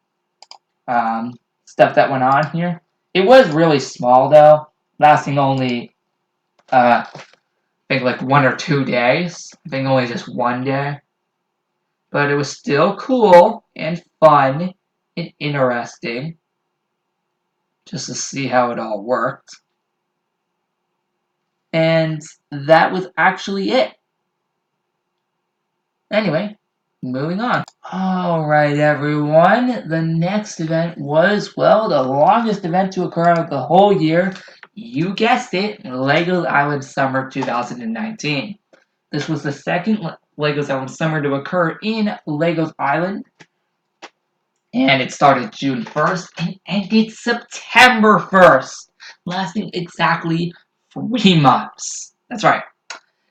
stuff that went on here. It was really small though, lasting only I think like 1 or 2 days. I think only just 1 day. But it was still cool and fun and interesting just to see how it all worked. And that was actually it. Anyway, moving on. Alright everyone, the next event was, well, the longest event to occur of the whole year. You guessed it, LEGO Island Summer 2019. This was the second LEGO's Island Summer to occur in LEGO's Island. And it started June 1st and ended September 1st, lasting exactly 3 months. That's right.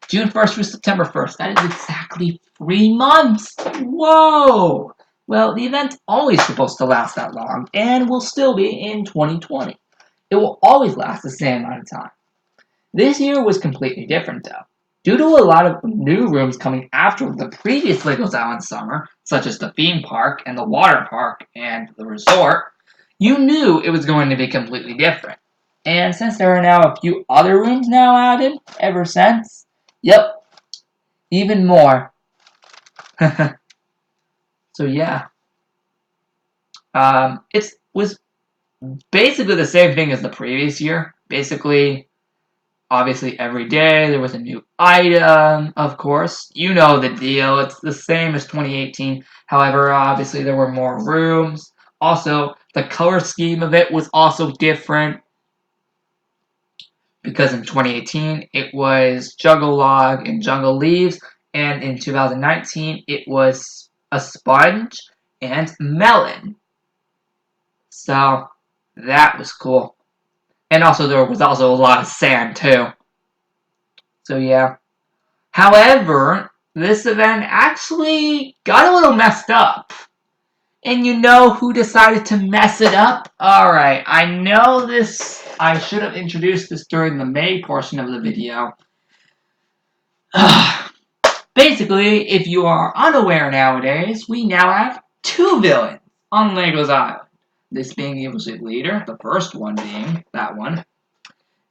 June 1st through September 1st. That is exactly 3 months. Whoa! Well, the event's always supposed to last that long, and will still be in 2020. It will always last the same amount of time. This year was completely different, though. Due to a lot of new rooms coming after the previous LEGO's Island Summer, such as the theme park and the water park and the resort, you knew it was going to be completely different. And since there are now a few other rooms now added ever since, yep, even more. So yeah, it was basically the same thing as the previous year. Basically, obviously every day there was a new item, of course. You know the deal. It's the same as 2018. However, obviously there were more rooms. Also, the color scheme of it was also different because in 2018 it was Jungle Log and Jungle Leaves, and in 2019 it was a sponge and melon. So that was cool. And also there was also a lot of sand too. So yeah. However, this event actually got a little messed up. And you know who decided to mess it up? Alright, I know this. I should have introduced this during the May portion of the video. Basically, if you are unaware nowadays, we now have two villains on Lego's Island. This being the Evil Sleep Leader, the first one being that one,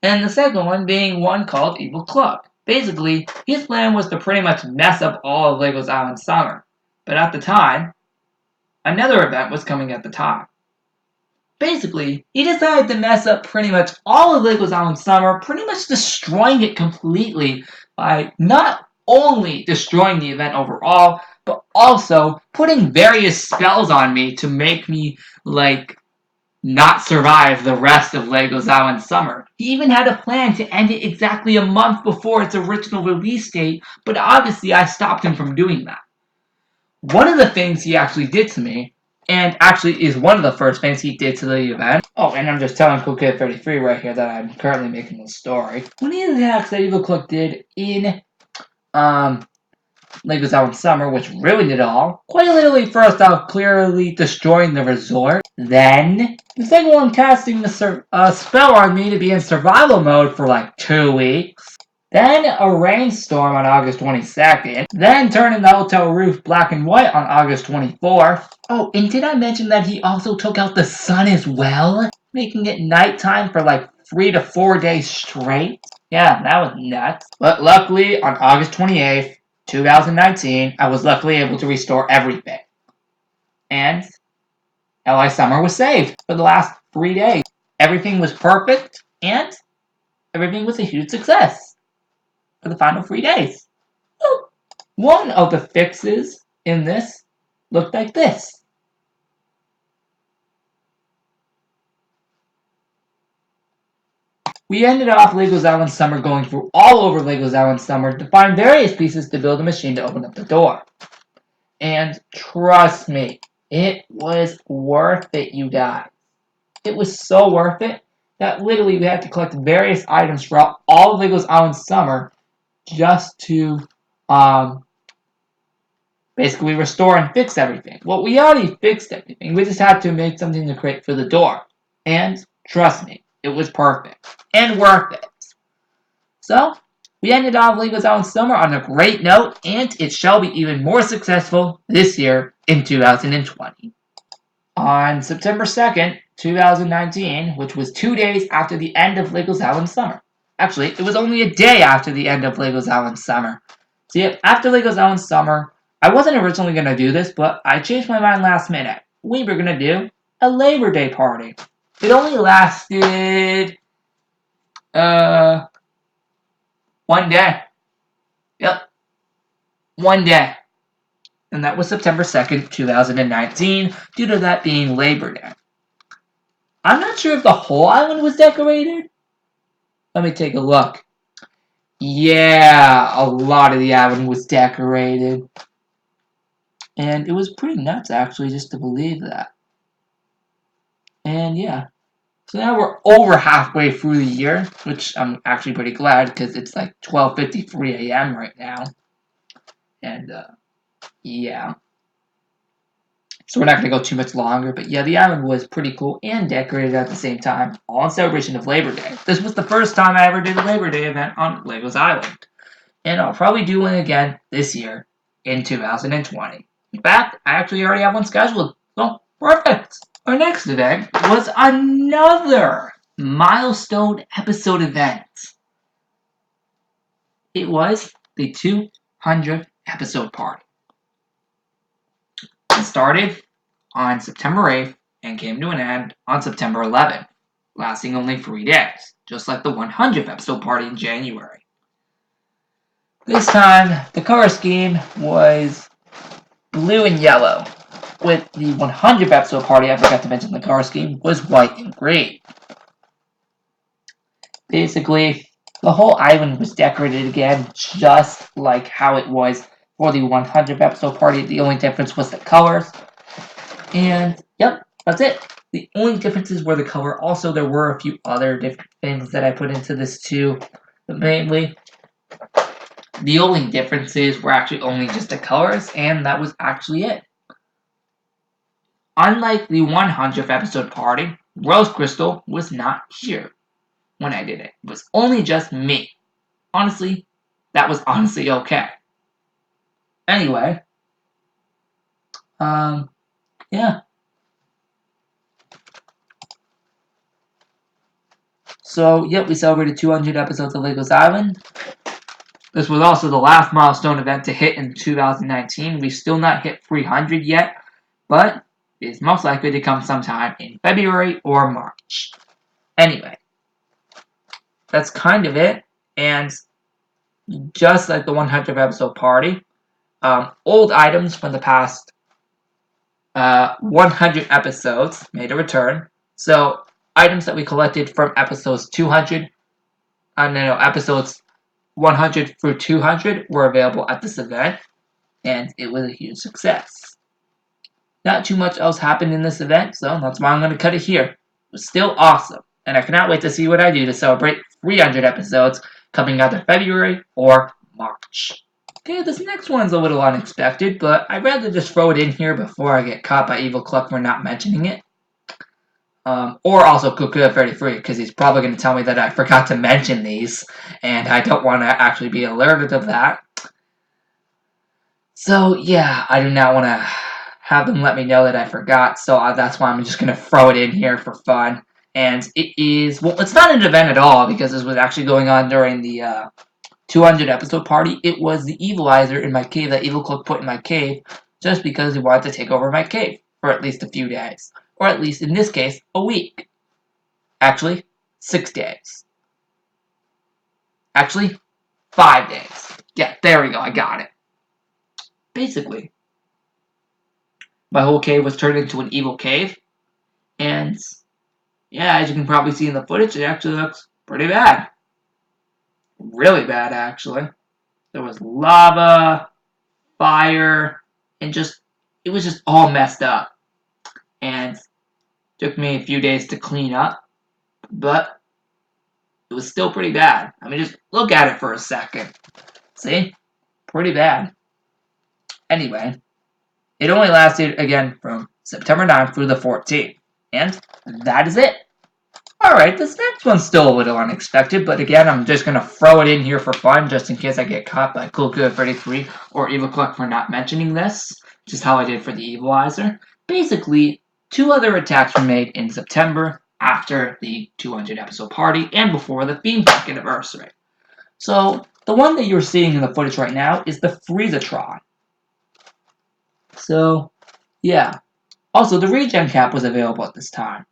and the second one being one called Evil Club. Basically, his plan was to pretty much mess up all of Lego's Island Summer. But at the time, another event was coming at the time. Basically, he decided to mess up pretty much all of Lego's Island Summer, pretty much destroying it completely by not only destroying the event overall, but also putting various spells on me to make me, not survive the rest of Lego's Island Summer. He even had a plan to end it exactly a month before its original release date, but obviously I stopped him from doing that. One of the things he actually did to me, and actually is one of the first things he did to the event. Oh, and I'm just telling Cool Kid 33 right here that I'm currently making this story. One of the attacks that Evil Cook did in Lego's Island Summer, which ruined it all. Quite literally, first off, clearly destroying the resort. Then, the second one casting the spell on me to be in survival mode for like 2 weeks. Then a rainstorm on August 22nd. Then turning the hotel roof black and white on August 24th. Oh, and did I mention that he also took out the sun as well? Making it nighttime for like 3 to 4 days straight. Yeah, that was nuts. But luckily, on August 28th, 2019, I was luckily able to restore everything. And LI Summer was saved for the last 3 days. Everything was perfect, and everything was a huge success for the final 3 days. One of the fixes in this looked like this. We ended off Lego's Island Summer going through all over Lego's Island Summer to find various pieces to build a machine to open up the door. And trust me, it was worth it, you guys. It was so worth it that literally we had to collect various items throughout all of Lego's Island Summer just to basically restore and fix everything. Well, we already fixed everything. We just had to make something to create for the door. And trust me, it was perfect and worth it. So, we ended off Lego's Island Summer on a great note, and it shall be even more successful this year in 2020. On September 2nd, 2019, which was 2 days after the end of Lego's Island Summer. Actually, it was only a day after the end of Lego's Island Summer. See, after Lego's Island Summer, I wasn't originally going to do this, but I changed my mind last minute. We were going to do a Labor Day party. It only lasted, 1 day. Yep. 1 day. And that was September 2nd, 2019, due to that being Labor Day. I'm not sure if the whole island was decorated. Let me take a look. Yeah, a lot of the island was decorated. And it was pretty nuts, actually, just to believe that. And yeah. So now we're over halfway through the year, which I'm actually pretty glad because it's like 12:53 a.m. right now. And yeah. So we're not going to go too much longer, but yeah, the island was pretty cool and decorated at the same time, all in celebration of Labor Day. This was the first time I ever did a Labor Day event on Lego's Island. And I'll probably do one again this year in 2020. In fact, I actually already have one scheduled. So, perfect! Our next event was another milestone episode event. It was the 200th episode party. It started on September 8th, and came to an end on September 11th, lasting only 3 days, just like the 100th episode party in January. This time, the color scheme was blue and yellow, with the 100th episode party, I forgot to mention the color scheme, was white and green. Basically, the whole island was decorated again, just like how it was for the 100th episode party. The only difference was the colors. And, yep, that's it. The only differences were the color. Also, there were a few other different things that I put into this too. But mainly, the only differences were actually only just the colors, and that was actually it. Unlike the 100th episode party, Rose Crystal was not here when I did it. It was only just me. Honestly, that was honestly okay. Anyway, yeah. So, yep, we celebrated 200 episodes of Legos Island. This was also the last milestone event to hit in 2019. We've still not hit 300 yet, but it's most likely to come sometime in February or March. Anyway, that's kind of it. And just like the 100th episode party, old items from the past 100 episodes made a return. So, items that we collected from episodes episodes 100 through 200 were available at this event, and it was a huge success. Not too much else happened in this event, so that's why I'm going to cut it here. It was still awesome, and I cannot wait to see what I do to celebrate 300 episodes coming either February or March. Okay, this next one's a little unexpected, but I'd rather just throw it in here before I get caught by Evil Cluck for not mentioning it. Or also Cuckoo33, because he's probably going to tell me that I forgot to mention these, and I don't want to actually be alerted of that. So, yeah, I do not want to have them let me know that I forgot, so that's why I'm just going to throw it in here for fun. And it is, well, it's not an event at all, because this was actually going on during the 200 episode party. It was the Evilizer in my cave that Evil Cluck put in my cave, just because he wanted to take over my cave for at least a few days. Or at least, in this case, a week. Actually, 6 days. Actually, 5 days. Yeah, there we go, I got it. Basically, my whole cave was turned into an evil cave. And, yeah, as you can probably see in the footage, it actually looks pretty bad. Really bad, actually. There was lava, fire, and it was just all messed up. And took me a few days to clean up, but it was still pretty bad. I mean, just look at it for a second. See? Pretty bad. Anyway, it only lasted, again, from September 9th through the 14th. And that is it. Alright, this next one's still a little unexpected, but again, I'm just going to throw it in here for fun, just in case I get caught by CoolGood33 or Evil Cluck for not mentioning this, which is how I did for the Evilizer. Basically, 2 other attacks were made in September after the 200 episode party and before the Theme Park anniversary. So, the one that you're seeing in the footage right now is the Freezatron. So, yeah. Also, the regen cap was available at this time.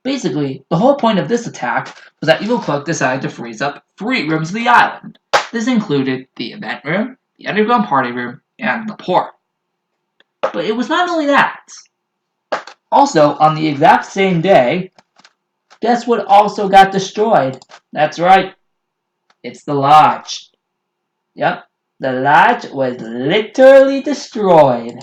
Basically, the whole point of this attack was that Evil Cluck decided to freeze up 3 rooms of the island. This included the event room, the underground party room, and the port. But it was not only that. Also, on the exact same day, guess what also got destroyed? That's right. It's the lodge. Yep, the lodge was literally destroyed.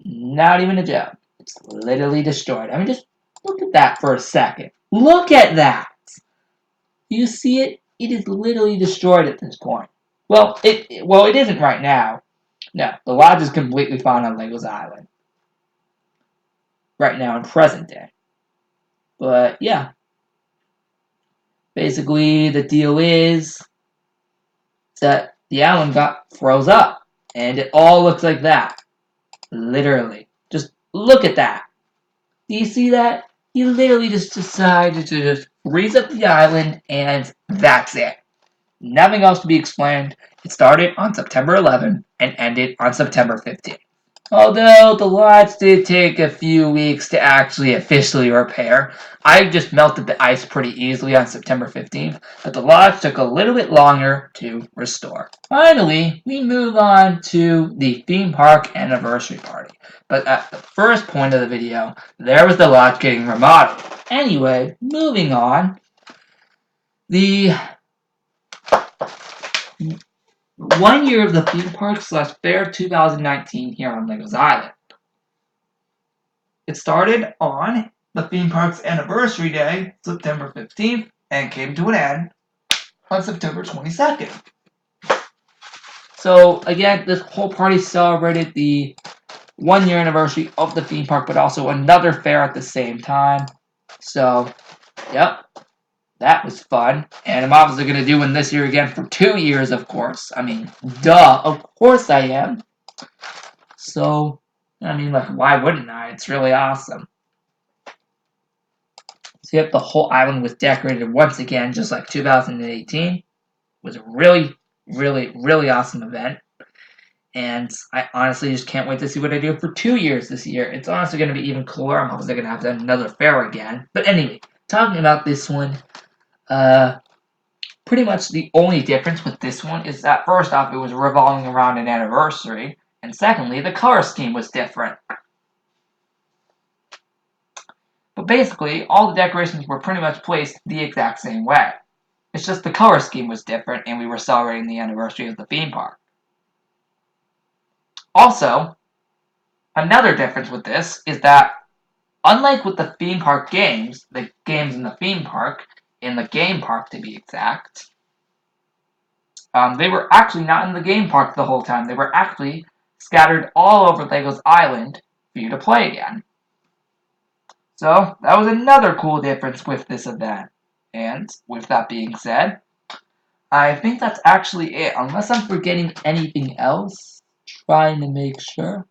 Not even a joke. It's literally destroyed. I mean, just look at that for a second. Look at that! You see it? It is literally destroyed at this point. Well, it isn't right now. No, the lodge is completely fine on Legos Island. Right now in present day. But, yeah. Basically, the deal is that the island got froze up. And it all looks like that. Literally. Just look at that. Do you see that? He literally just decided to just freeze up the island, and that's it. Nothing else to be explained. It started on September 11th and ended on September 15th. Although the lots did take a few weeks to actually officially repair. I just melted the ice pretty easily on September 15th, but the lots took a little bit longer to restore. Finally, we move on to the theme park anniversary party. But at the first point of the video, there was the lot getting remodeled. Anyway, moving on. The 1 year of the theme park / fair 2019 here on Legos Island. It started on the theme park's anniversary day, September 15th, and came to an end on September 22nd. So, again, this whole party celebrated the 1 year anniversary of the theme park, but also another fair at the same time. So, yep, that was fun. And I'm obviously going to do one this year again for 2 years, of course. I mean, duh, of course I am. So, I mean, like, why wouldn't I? It's really awesome. So, yep, the whole island was decorated once again, just like 2018. It was a really, really, really awesome event. And I honestly just can't wait to see what I do for 2 years this year. It's honestly going to be even cooler. I'm obviously going to have another fair again. But anyway, talking about this one, pretty much the only difference with this one is that first off, it was revolving around an anniversary. And secondly, the color scheme was different. But basically, all the decorations were pretty much placed the exact same way. It's just the color scheme was different and we were celebrating the anniversary of the theme park. Also, another difference with this is that unlike with the theme park games, the games in the theme park, in the game park to be exact, they were actually not in the game park the whole time. They were actually scattered all over Legos Island for you to play again. So that was another cool difference with this event. And with that being said, I think that's actually it. Unless I'm forgetting anything else, trying to make sure.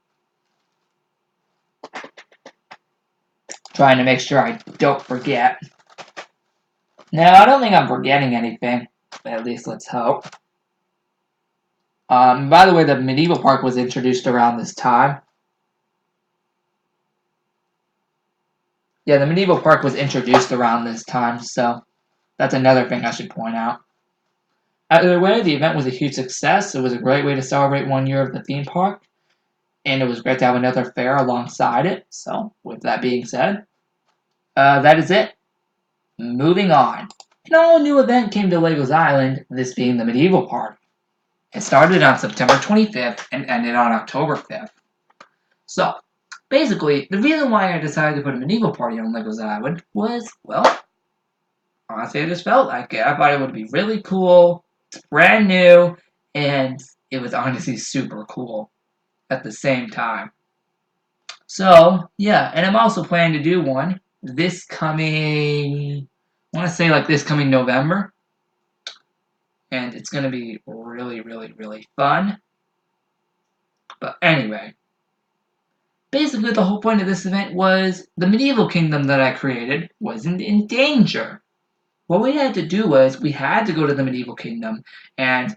Trying to make sure I don't forget. No, I don't think I'm forgetting anything. At least let's hope. By the way, the medieval park was introduced around this time. Yeah, the medieval park was introduced around this time, so that's another thing I should point out. Either way, the event was a huge success. It was a great way to celebrate 1 year of the theme park, and it was great to have another fair alongside it. So, with that being said, that is it. Moving on. An all-new event came to Legos Island, this being the medieval park. It started on September 25th and ended on October 5th. So, basically, the reason why I decided to put a medieval party on Legos Island was, well, honestly, I just felt like it. I thought it would be really cool, it's brand new, and it was honestly super cool at the same time. So, yeah, and I'm also planning to do one this coming, I want to say like this coming November. And it's going to be really, really, really fun. But anyway, basically the whole point of this event was the medieval kingdom that I created wasn't in danger. What we had to do was we had to go to the medieval kingdom, and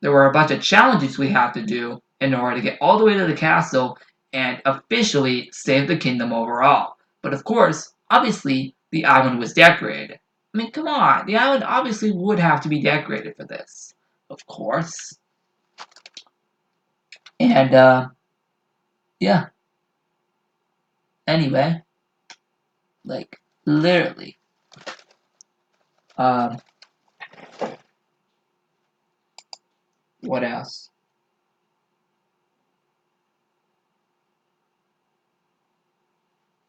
there were a bunch of challenges we had to do in order to get all the way to the castle and officially save the kingdom overall. But of course, obviously, the island was decorated. I mean, come on, the island obviously would have to be decorated for this. Of course. And, yeah. Anyway, like, literally. Um, what else?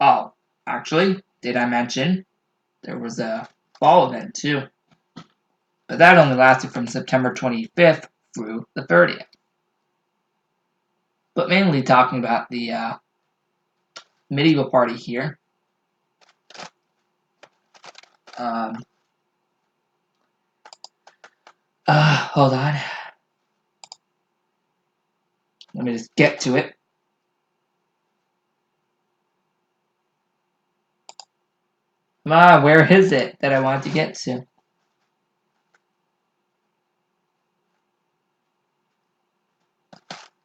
Oh, actually, did I mention there was a fall event too? But that only lasted from September 25th through the 30th. But mainly talking about the medieval party here. Hold on. Let me just get to it. Come on, where is it that I want to get to?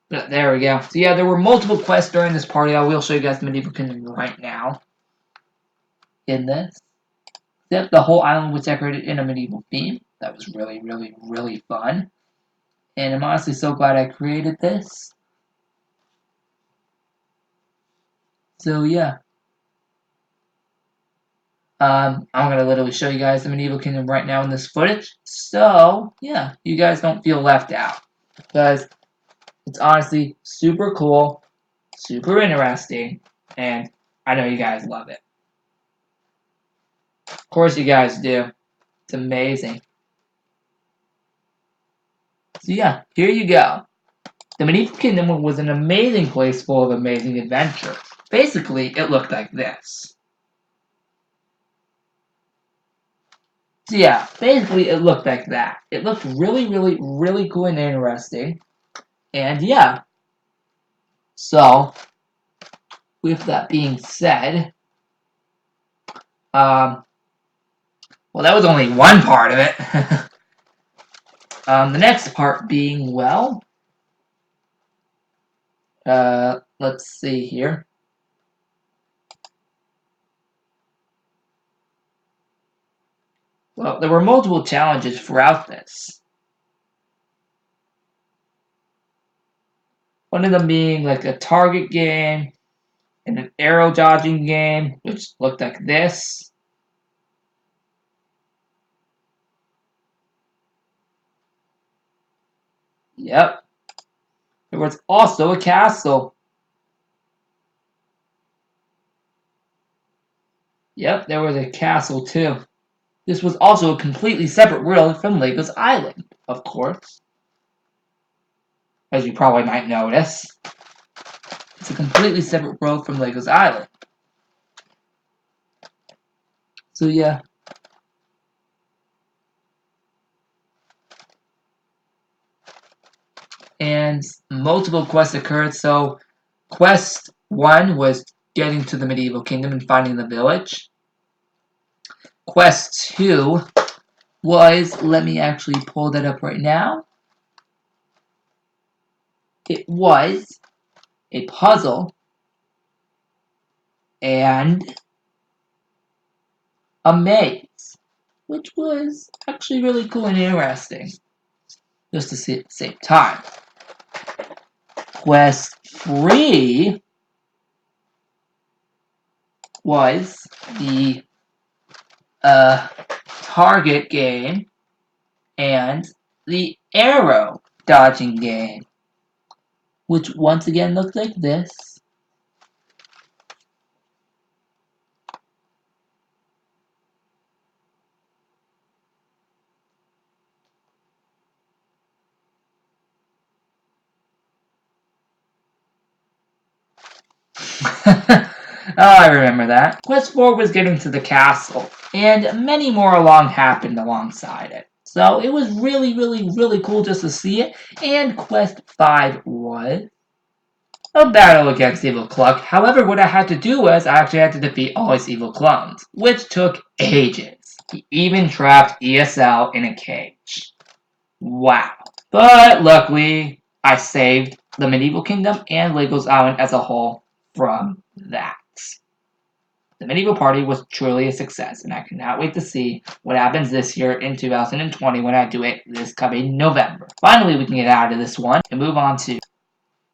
But there we go. So yeah, there were multiple quests during this party. I will show you guys the Medieval Kingdom right now. In this. Yep, the whole island was decorated in a medieval theme. That was really, really, really fun. And I'm honestly so glad I created this. So yeah. I'm going to literally show you guys the Medieval Kingdom right now in this footage. So, yeah, you guys don't feel left out. Because it's honestly super cool, super interesting, and I know you guys love it. Of course you guys do. It's amazing. So yeah, here you go. The Medieval Kingdom was an amazing place full of amazing adventures. Basically, it looked like this. So yeah, basically it looked like that. It looked really, really, really cool and interesting. And yeah. So, with that being said, well, that was only one part of it. The next part being, well, let's see here. Well, there were multiple challenges throughout this. One of them being like a target game and an arrow dodging game, which looked like this. Yep. There was also a castle. Yep, there was a castle too. This was also a completely separate world from Lego's Island, of course. As you probably might notice. It's a completely separate world from Lego's Island. So yeah. And multiple quests occurred. So quest 1 was getting to the medieval kingdom and finding the village. Quest 2 was, let me actually pull that up right now. It was a puzzle and a maze, which was actually really cool and interesting, just to see at the same time. Quest 3 was the target game and the arrow dodging game, which once again looked like this. Oh, I remember that. Quest 4 was getting to the castle, and many more happened alongside it. So it was really, really, really cool just to see it. And Quest 5 was a battle against Evil Cluck. However, what I had to do was I actually had to defeat all his evil clones, which took ages. He even trapped ESL in a cage. Wow. But luckily, I saved the Medieval Kingdom and Lego's Island as a whole from that. The Medieval Party was truly a success, and I cannot wait to see what happens this year in 2020 when I do it this coming November. Finally, we can get out of this one and move on to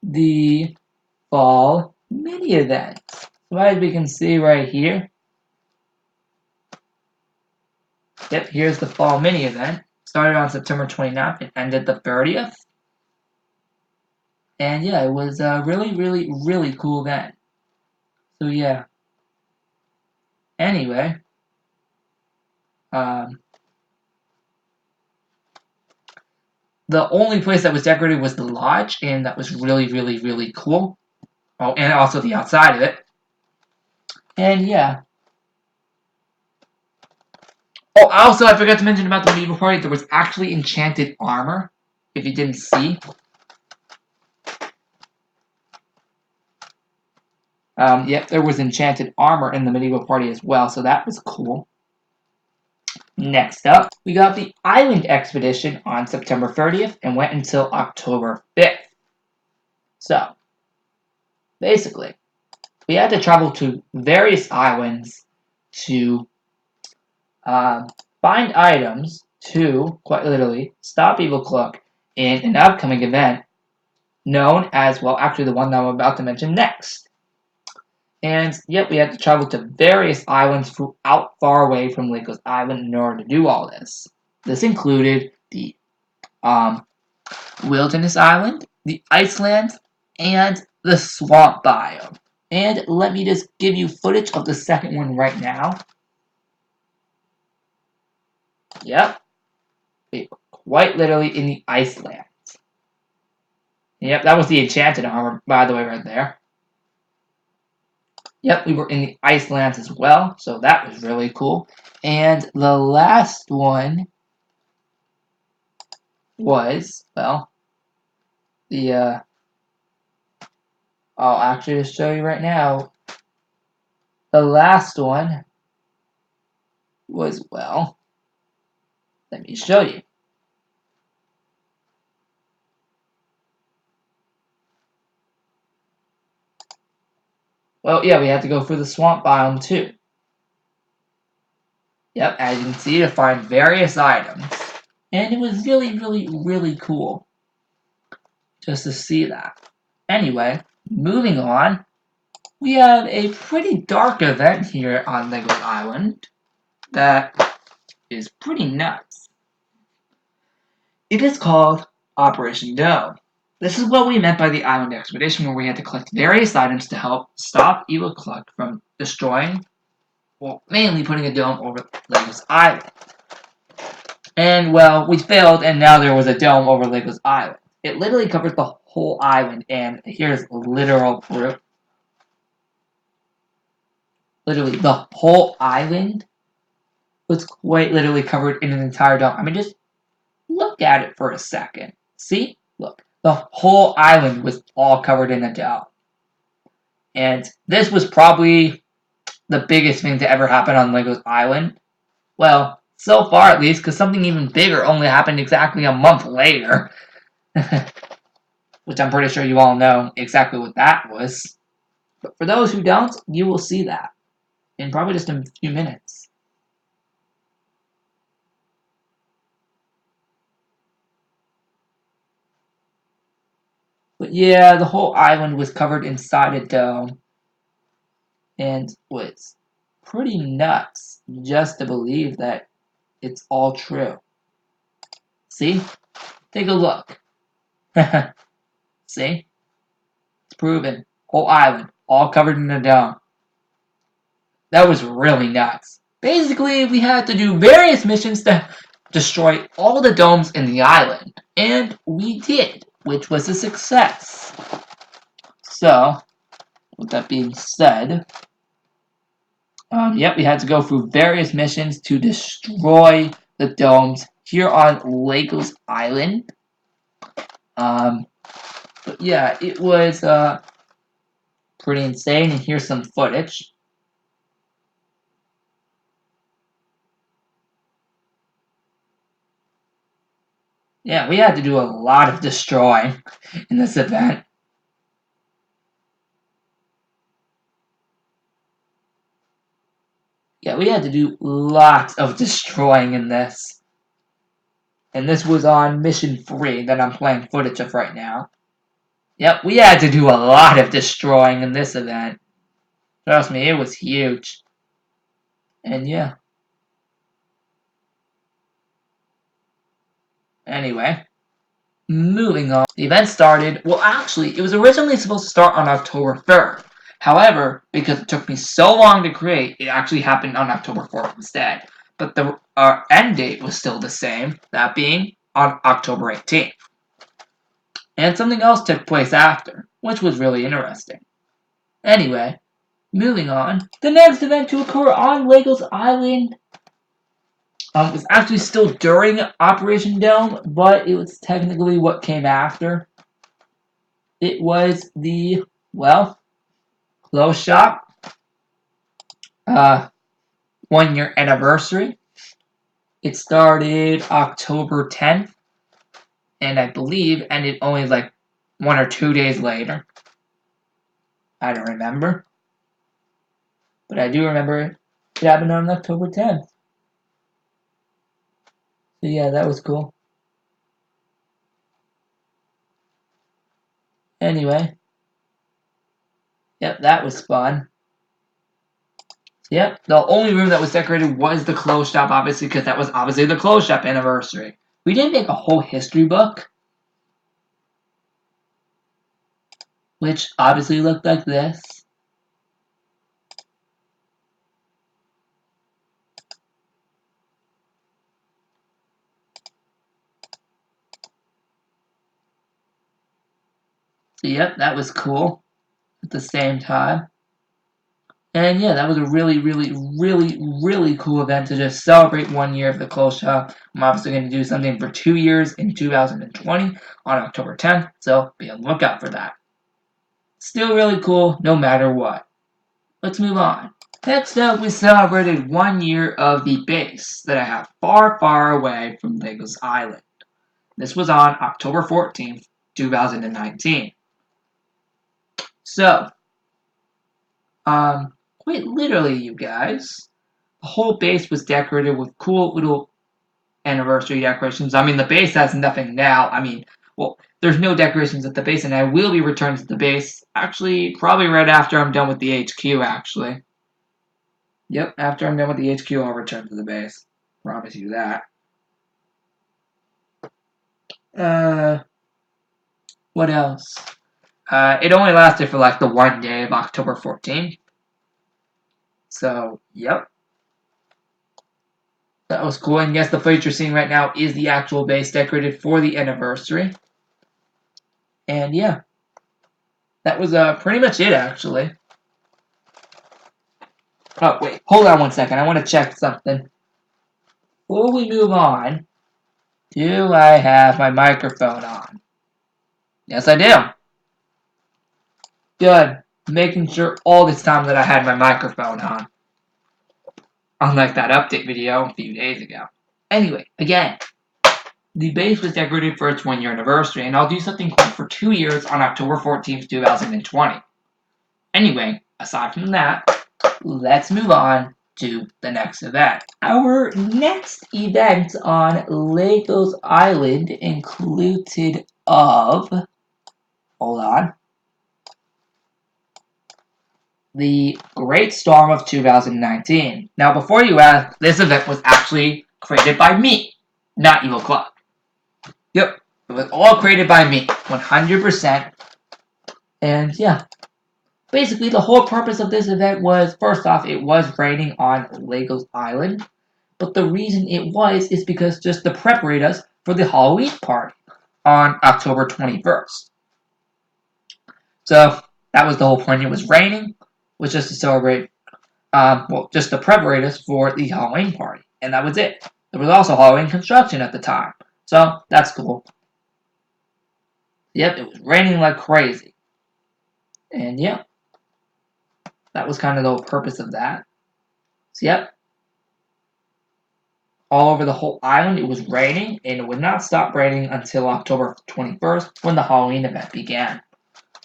the fall mini events. So as we can see right here, yep, here's the fall mini event. Started on September 29th and ended the 30th. And yeah, it was a really, really, really cool event. So yeah. Anyway, the only place that was decorated was the lodge, and that was really, really, really cool. Oh, and also the outside of it. And yeah. Oh, also, I forgot to mention about the medieval party. There was actually enchanted armor, if you didn't see. Yep, there was enchanted armor in the medieval party as well, so that was cool. Next up, we got the Island Expedition on September 30th and went until October 5th. So, basically, we had to travel to various islands to find items to, quite literally, stop Evil Cluck in an upcoming event known as, well, actually the one that I'm about to mention next. And yet we had to travel to various islands out far away from Legos Island in order to do all this. This included the Wilderness Island, the Iceland, and the Swamp Biome. And let me just give you footage of the second one right now. Yep. We were quite literally in the Iceland. Yep, that was the enchanted armor, by the way, right there. Yep, we were in the Iceland as well, so that was really cool. And the last one was, well, the, I'll actually just show you right now. The last one was, well, let me show you. Well, yeah, we had to go for the swamp biome too. Yep, as you can see, to find various items. And it was really, really, really cool just to see that. Anyway, moving on, we have a pretty dark event here on Legos Island that is pretty nuts. It is called Operation Dome. This is what we meant by the island expedition, where we had to collect various items to help stop Evil Cluck from destroying, well, mainly putting a dome over Legos Island. And, well, we failed, and now there was a dome over Legos Island. It literally covers the whole island, and here's literal proof. Literally, the whole island was quite literally covered in an entire dome. I mean, just look at it for a second. See? Look. The whole island was all covered in a dome. And this was probably the biggest thing to ever happen on Legos Island. Well, so far at least, because something even bigger only happened exactly a month later. Which I'm pretty sure you all know exactly what that was. But for those who don't, you will see that in probably just a few minutes. But yeah, the whole island was covered inside a dome. And was pretty nuts just to believe that it's all true. See? Take a look. See? It's proven. Whole island, all covered in a dome. That was really nuts. Basically, we had to do various missions to destroy all the domes in the island. And we did, which was a success. So, with that being said, yep, we had to go through various missions to destroy the domes here on Legos Island. But yeah, it was pretty insane, and here's some footage. Yeah, we had to do a lot of destroying in this event. Yeah, we had to do lots of destroying in this. And this was on Mission 3 that I'm playing footage of right now. Yep, we had to do a lot of destroying in this event. Trust me, it was huge. And yeah. Anyway, moving on. The event started, well actually, it was originally supposed to start on October 3rd. However, because it took me so long to create, it actually happened on October 4th instead. But the end date was still the same, that being on October 18th. And something else took place after, which was really interesting. Anyway, moving on. The next event to occur on Legos Island was actually still during Operation Dome, but it was technically what came after. It was the, well, Close Shop 1-year anniversary. It started October 10th, and I believe ended only like 1 or 2 days later. I don't remember. But I do remember it happened on October 10th. So yeah, that was cool. Anyway. Yep, that was fun. Yep, the only room that was decorated was the clothes shop, obviously, because that was obviously the clothes shop anniversary. We didn't make a whole history book, which obviously looked like this. So yep, that was cool at the same time. And yeah, that was a really, really, really, really cool event to just celebrate 1 year of the clothes shop. I'm obviously going to do something for 2 years in 2020 on October 10th, so be on the lookout for that. Still really cool no matter what. Let's move on. Next up, we celebrated 1 year of the base that I have far, far away from Legos Island. This was on October 14th, 2019. So, quite literally, you guys, the whole base was decorated with cool little anniversary decorations. I mean, the base has nothing now. I mean, well, there's no decorations at the base, and I will be returning to the base, actually, probably right after I'm done with the HQ, actually. Yep, after I'm done with the HQ, I'll return to the base. Promise you that. What else? It only lasted for like the 1 day of October 14th. So, yep. That was cool. And yes, the footage you're seeing right now is the actual base decorated for the anniversary. And yeah. That was pretty much it, actually. Oh, wait. Hold on 1 second. I want to check something. Before we move on, do I have my microphone on? Yes, I do. Good. Making sure all this time that I had my microphone on. Unlike that update video a few days ago. Anyway, again, the base was decorated for its 1 year anniversary, and I'll do something cool for 2 years on October 14th, 2020. Anyway, aside from that, let's move on to the next event. Our next event on Legos Island included of, hold on, the Great Storm of 2019. Now, before you ask, this event was actually created by me, not Evil Club. Yep, it was all created by me, 100%. And yeah, basically the whole purpose of this event was, first off, it was raining on Legos Island. But the reason it was is because just to preparate us for the Halloween party on October 21st. So that was the whole point. It was raining, was just to celebrate, just to preparate us for the Halloween party. And that was it. There was also Halloween construction at the time. So that's cool. Yep, it was raining like crazy. And yep, that was kind of the whole purpose of that. So yep, all over the whole island it was raining, and it would not stop raining until October 21st when the Halloween event began.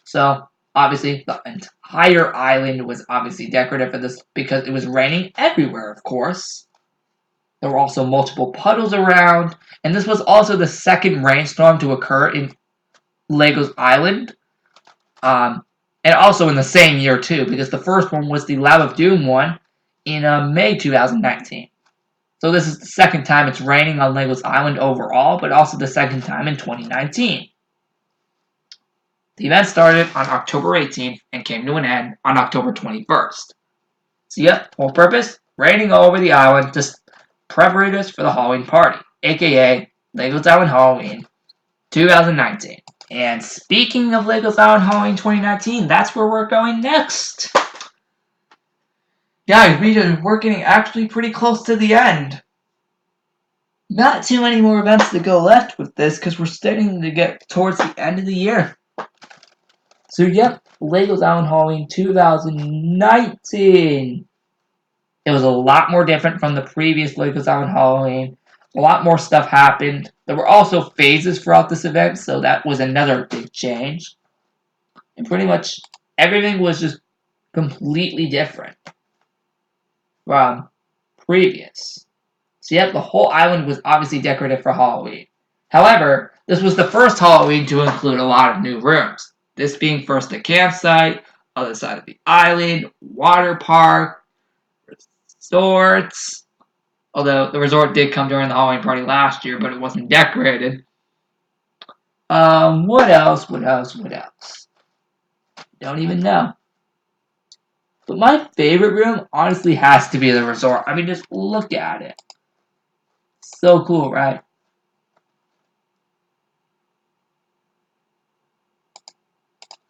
So obviously the entire island was obviously decorated for this because it was raining everywhere, of course. There were also multiple puddles around, and this was also the second rainstorm to occur in Legos Island. And also in the same year too, because the first one was the Lab of Doom one in May 2019. So this is the second time it's raining on Legos Island overall, but also the second time in 2019. The event started on October 18th and came to an end on October 21st. So yep, whole purpose, raining all over the island, just preparators for the Halloween party, aka Legos Island Halloween 2019. And speaking of Legos Island Halloween 2019, that's where we're going next. Guys, we're getting actually pretty close to the end. Not too many more events to go left with this because we're starting to get towards the end of the year. So yep, Legos Island Halloween 2019. It was a lot more different from the previous Legos Island Halloween. A lot more stuff happened. There were also phases throughout this event, so that was another big change. And pretty much everything was just completely different from previous. So yep, the whole island was obviously decorated for Halloween. However, this was the first Halloween to include a lot of new rooms. This being first the campsite, other side of the island, water park, resorts. Although the resort did come during the Halloween party last year, but it wasn't decorated. What else? What else? What else? Don't even know. But my favorite room honestly has to be the resort. I mean, just look at it. So cool, right?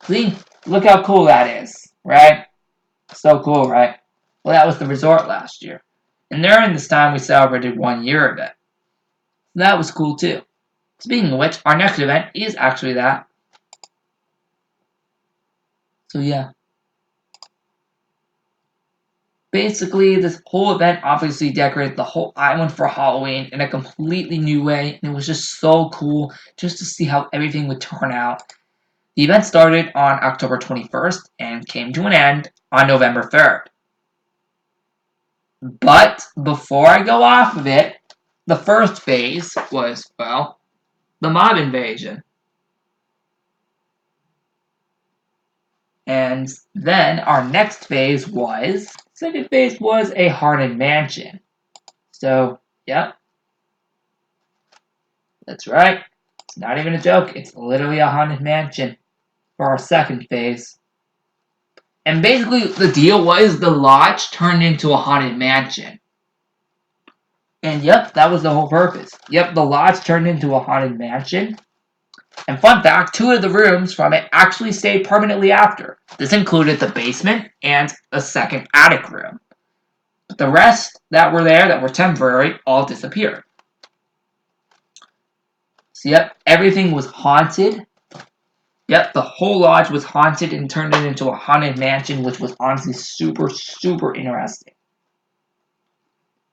See? Look how cool that is, right? So cool, right? Well, that was the resort last year. And during this time, we celebrated 1 year of it. That was cool too. Speaking of which, our next event is actually that. So yeah. Basically, this whole event obviously decorated the whole island for Halloween in a completely new way, and it was just so cool just to see how everything would turn out. The event started on October 21st and came to an end on November 3rd. But before I go off of it, the first phase was, well, the mob invasion. And then our next phase was, second phase was a haunted mansion. So, yep, that's right. It's not even a joke. It's literally a haunted mansion for our second phase. And basically, the deal was the lodge turned into a haunted mansion. And yep, that was the whole purpose. Yep, the lodge turned into a haunted mansion. And fun fact, 2 of the rooms from it actually stayed permanently after. This included the basement and a second attic room. But the rest that were there that were temporary all disappeared. So yep, everything was haunted. Yep, the whole lodge was haunted and turned it into a haunted mansion, which was honestly super, super interesting.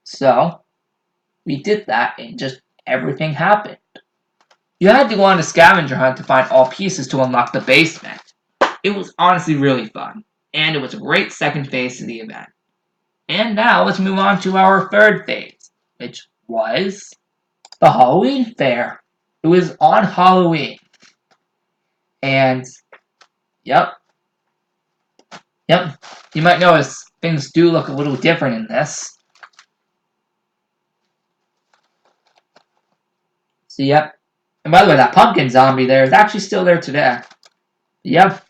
So, we did that and just everything happened. You had to go on a scavenger hunt to find all pieces to unlock the basement. It was honestly really fun, and it was a great second phase to the event. And now let's move on to our third phase, which was the Halloween fair. It was on Halloween. And, yep, you might notice things do look a little different in this. So, yep. And by the way, that pumpkin zombie there is actually still there today. Yep.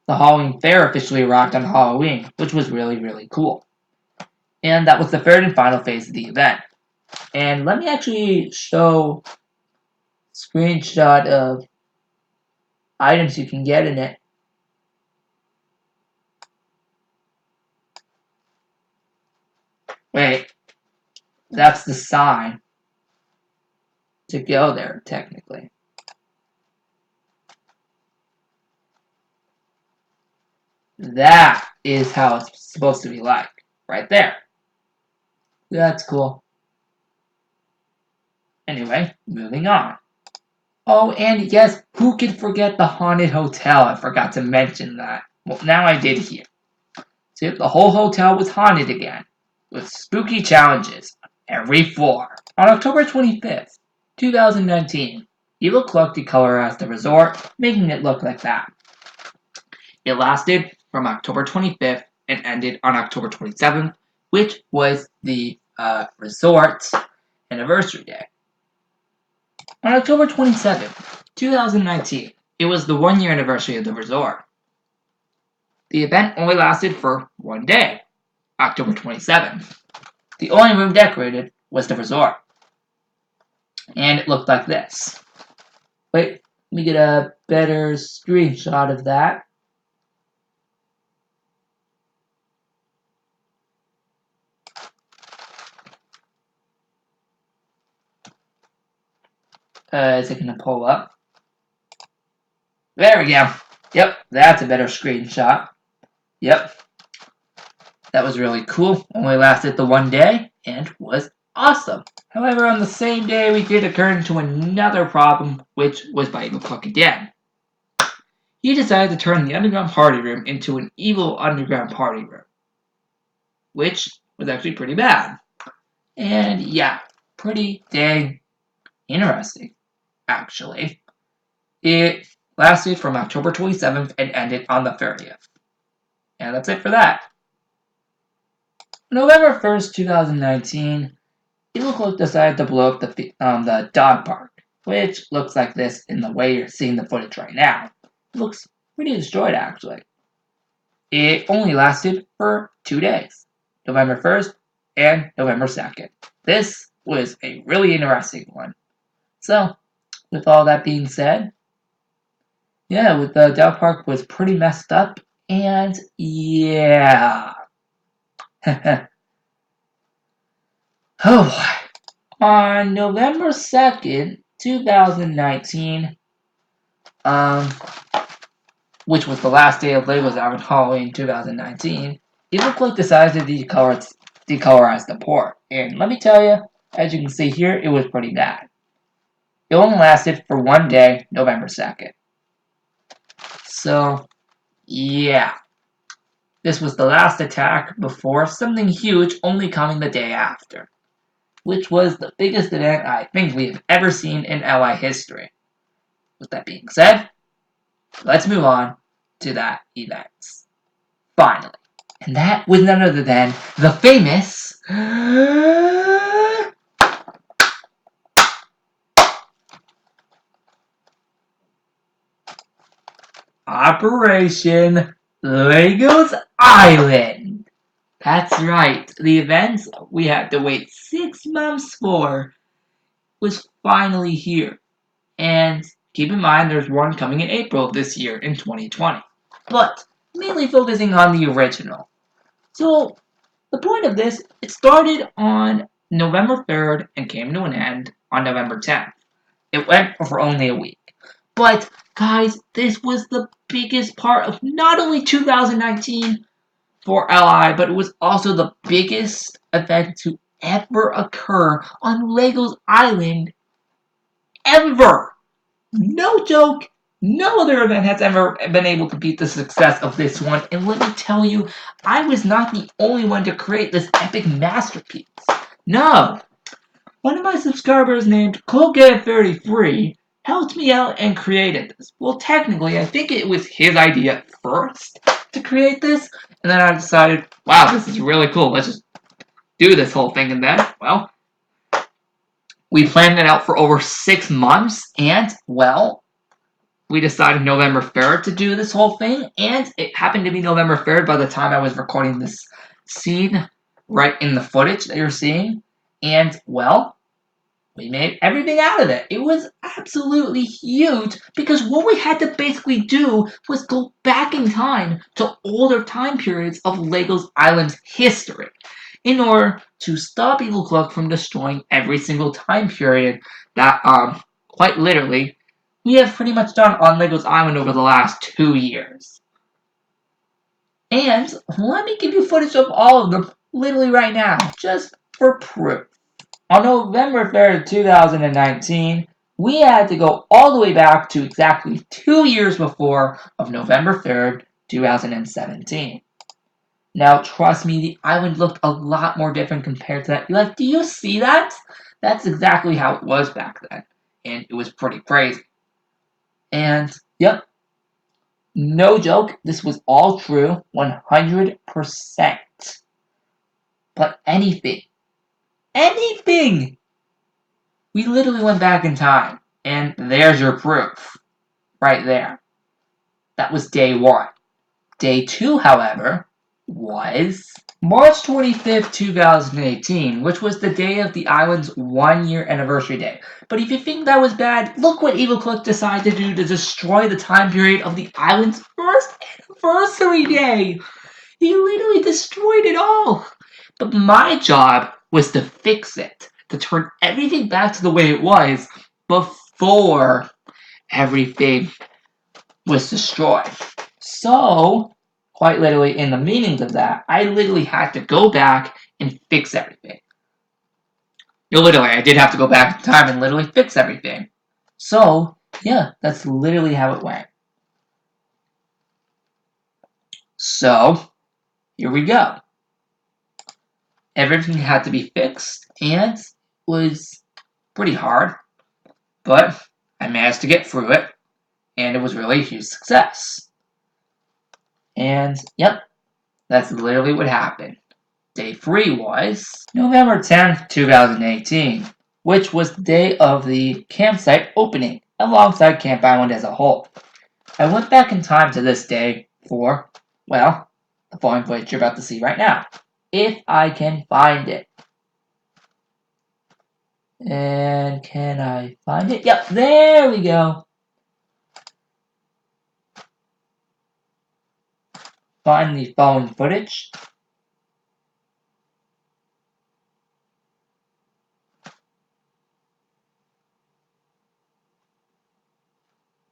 The Halloween fair officially arrived on Halloween, which was really, really cool. And that was the third and final phase of the event. And let me actually show a screenshot of items you can get in it. Wait, that's the sign to go there, technically. That is how it's supposed to be like, right there. That's cool. Anyway, moving on. Oh, and yes, who could forget the haunted hotel? I forgot to mention that. Well, now I did here. See, the whole hotel was haunted again, with spooky challenges on every floor. On October 25th, 2019, Evil Cloak decolorized the resort, making it look like that. It lasted from October 25th and ended on October 27th, which was the resort's anniversary day. On October 27th, 2019, it was the 1 year anniversary of the resort. The event only lasted for 1 day, October 27th. The only room decorated was the resort. And it looked like this. Wait, let me get a better screenshot of that. Is it going to pull up? There we go. Yep, that's a better screenshot. Yep. That was really cool. Only lasted the 1 day and was awesome. However, on the same day, we did occur into another problem, which was by Evil Cluck again. He decided to turn the underground party room into an evil underground party room, which was actually pretty bad. And yeah, pretty dang interesting, actually. It lasted from October 27th and ended on the 30th. And that's it for that. November 1st, 2019, Evil Cloak decided to blow up the dog park, which looks like this in the way you're seeing the footage right now. It looks pretty destroyed, actually. It only lasted for 2 days, November 1st and November 2nd. This was a really interesting one. So, with all that being said, yeah, with the dog park was pretty messed up, and yeah. Oh, on November 2nd, 2019, which was the last day of Legos out on Halloween 2019, Evil Click decided to decolorize the port. And let me tell you, as you can see here, it was pretty bad. It only lasted for 1 day, November 2nd. So, yeah. This was the last attack before something huge only coming the day after, which was the biggest event I think we have ever seen in LI history. With that being said, let's move on to that event. Finally. And that was none other than the famous Operation Legos Island. That's right. The event we had to wait 6 months for was finally here. And keep in mind there's one coming in April of this year in 2020. But mainly focusing on the original. So the point of this, it started on November 3rd and came to an end on November 10th. It went for only a week. But guys, this was the biggest part of not only 2019 for LI, but it was also the biggest event to ever occur on Legos Island ever. No joke. No other event has ever been able to beat the success of this one. And let me tell you, I was not the only one to create this epic masterpiece. No. One of my subscribers named Colgate33 helped me out and created this. Well, technically, I think it was his idea first to create this. And then I decided, wow, this is really cool. Let's just do this whole thing. And then, well, we planned it out for over 6 months. And, well, we decided November 3rd to do this whole thing, and it happened to be November 3rd by the time I was recording this scene right in the footage that you're seeing. And, well, we made everything out of it. It was absolutely huge because what we had to basically do was go back in time to older time periods of Legos Island's history in order to stop Evil Cluck from destroying every single time period that, quite literally, we have pretty much done on Legos Island over the last 2 years. And let me give you footage of all of them literally right now, just for proof. On November 3rd, 2019, we had to go all the way back to exactly 2 years before of November 3rd, 2017. Now, trust me, the island looked a lot more different compared to that. You're like, do you see that? That's exactly how it was back then. And it was pretty crazy. And, yep, no joke, this was all true, 100%. But anything, we literally went back in time, and there's your proof, right there. That was day 1. Day 2, however, was March 25th, 2018, which was the day of the island's 1-year anniversary day. But if you think that was bad, look what Evil Cluck decided to do to destroy the time period of the island's first anniversary day. He literally destroyed it all. But my job was to fix it, to turn everything back to the way it was before everything was destroyed. So, quite literally, in the meanings of that, I literally had to go back and fix everything. literally, I did have to go back in time and literally fix everything. So, yeah, that's literally how it went. So, here we go. Everything had to be fixed, and it was pretty hard, but I managed to get through it, and it was really a huge success. And, yep, that's literally what happened. Day 3 was November 10th, 2018, which was the day of the campsite opening, alongside Camp Island as a whole. I went back in time to this day for, well, the following footage you're about to see right now. If I can find it. And can I find it? Yep, there we go. Find the following footage.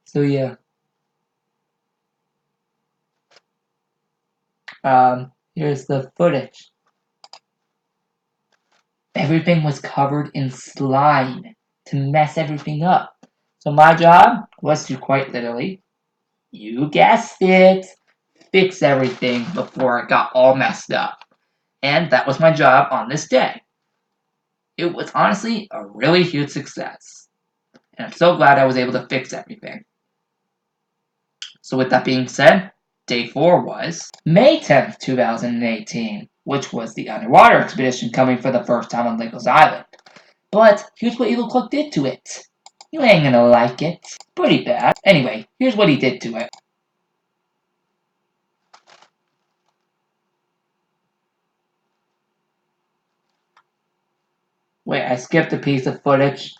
So yeah. Here's the footage. Everything was covered in slime to mess everything up. So my job was to quite literally, you guessed it, fix everything before it got all messed up. And that was my job on this day. It was honestly a really huge success. And I'm so glad I was able to fix everything. So with that being said, day 4 was May 10th, 2018, which was the underwater expedition coming for the first time on Legos Island. But here's what Evil Cook did to it. You ain't gonna like it. Pretty bad. Anyway, here's what he did to it. Wait, I skipped a piece of footage.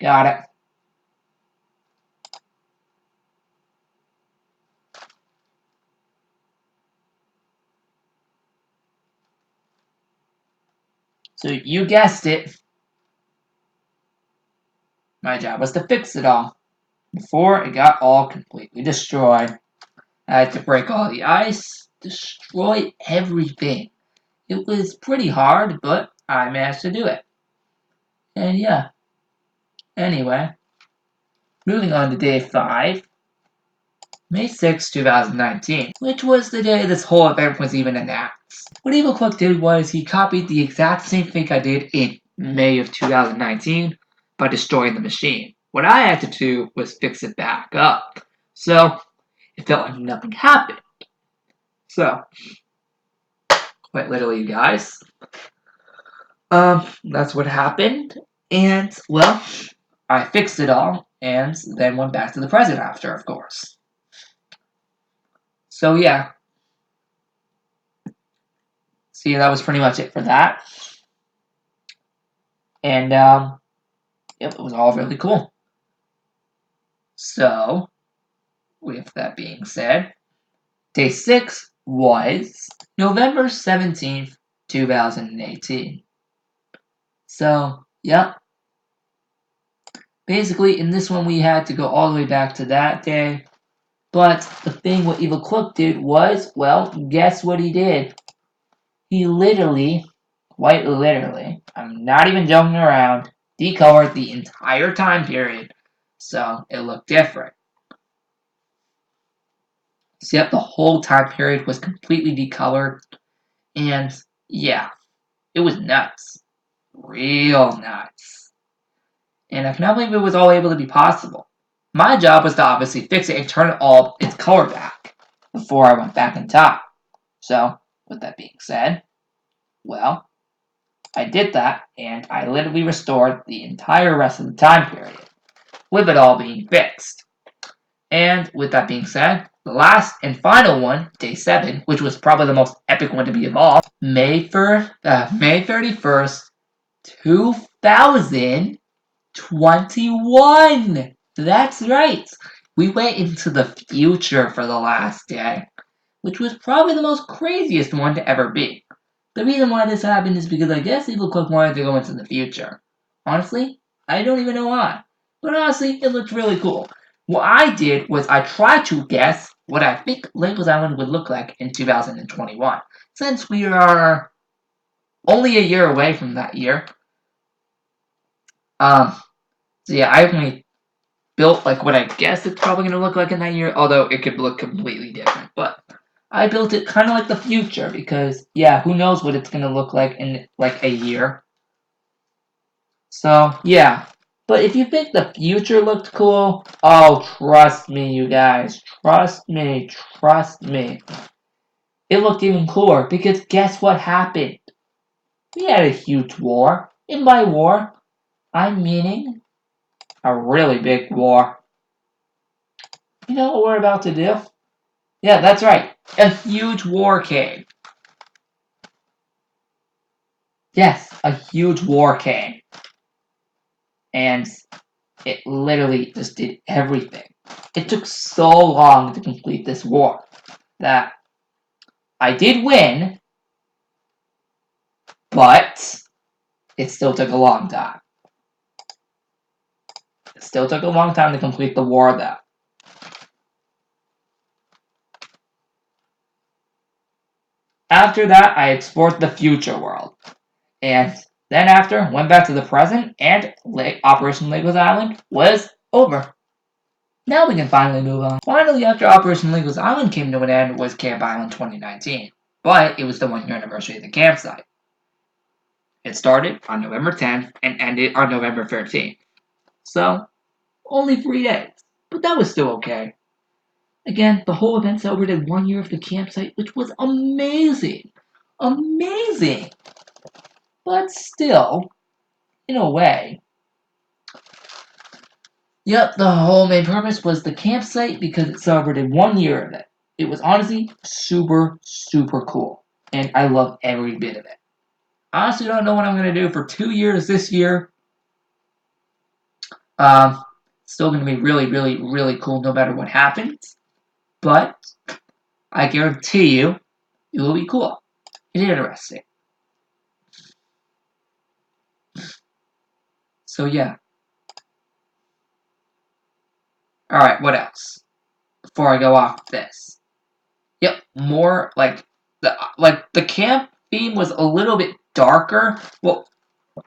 Got it. So you guessed it. My job was to fix it all before it got all completely destroyed. I had to break all the ice, destroy everything. It was pretty hard, but I managed to do it. And yeah. Anyway, moving on to day 5, May 6, 2019, which was the day this whole event was even announced. What Evil Cook did was he copied the exact same thing I did in May of 2019 by destroying the machine. What I had to do was fix it back up. So, it felt like nothing happened. So, quite literally, you guys. That's what happened. And, well, I fixed it all and then went back to the present after, of course. So, yeah. See, that was pretty much it for that. And, yep, it was all really cool. So, with that being said, day 6 was November 17th, 2018. So, yep. Basically, in this one, we had to go all the way back to that day. But the thing what Evil Cook did was, well, guess what he did? He literally, quite literally, I'm not even joking around, decolored the entire time period so it looked different. So yep, the whole time period was completely decolored, and yeah, it was nuts. Real nuts. And I cannot believe it was all able to be possible. My job was to obviously fix it and turn it all its color back before I went back in time. So, with that being said, well, I did that, and I literally restored the entire rest of the time period, with it all being fixed. And with that being said, the last and final one, day 7, which was probably the most epic one to be of all, May 31st, 2021. That's right. We went into the future for the last day, which was probably the most craziest one to ever be. The reason why this happened is because I guess Evil Cook wanted to go into the future. Honestly, I don't even know why. But honestly, it looked really cool. what I did was I tried to guess what I think Legos Island would look like in 2021. Since we are only a year away from that year. Um, so yeah, I only built like what I guess it's probably gonna look like in that year, although it could look completely different. But I built it kind of like the future because yeah, who knows what it's gonna look like in like a year. So yeah. But if you think the future looked cool, oh trust me, you guys. Trust me, trust me. It looked even cooler because guess what happened? We had a huge war. And by war, I'm meaning a really big war. You know what we're about to do? Yeah, that's right. A huge war came. Yes, a huge war came. And it literally just did everything. It took so long to complete this war that I did win, but it still took a long time. It still took a long time to complete the war, though. After that, I explored the future world. And then after, went back to the present, and Operation Legos Island was over. Now we can finally move on. Finally, after Operation Legos Island came to an end, was Camp Island 2019. But it was the 1 year anniversary of the campsite. It started on November 10th and ended on November 13th. So, only 3 days. But that was still okay. Again, the whole event celebrated 1 year of the campsite, which was amazing. Amazing! But still, in a way, yep, the whole main purpose was the campsite because it celebrated 1 year of it. It was honestly super, super cool. And I love every bit of it. I honestly don't know what I'm going to do for 2 years this year. Um, Still going to be really, really, really cool no matter what happens. But I guarantee you, it will be cool and interesting. So yeah. Alright, what else? Before I go off this. Yep, more like the camp theme was a little bit darker. Well,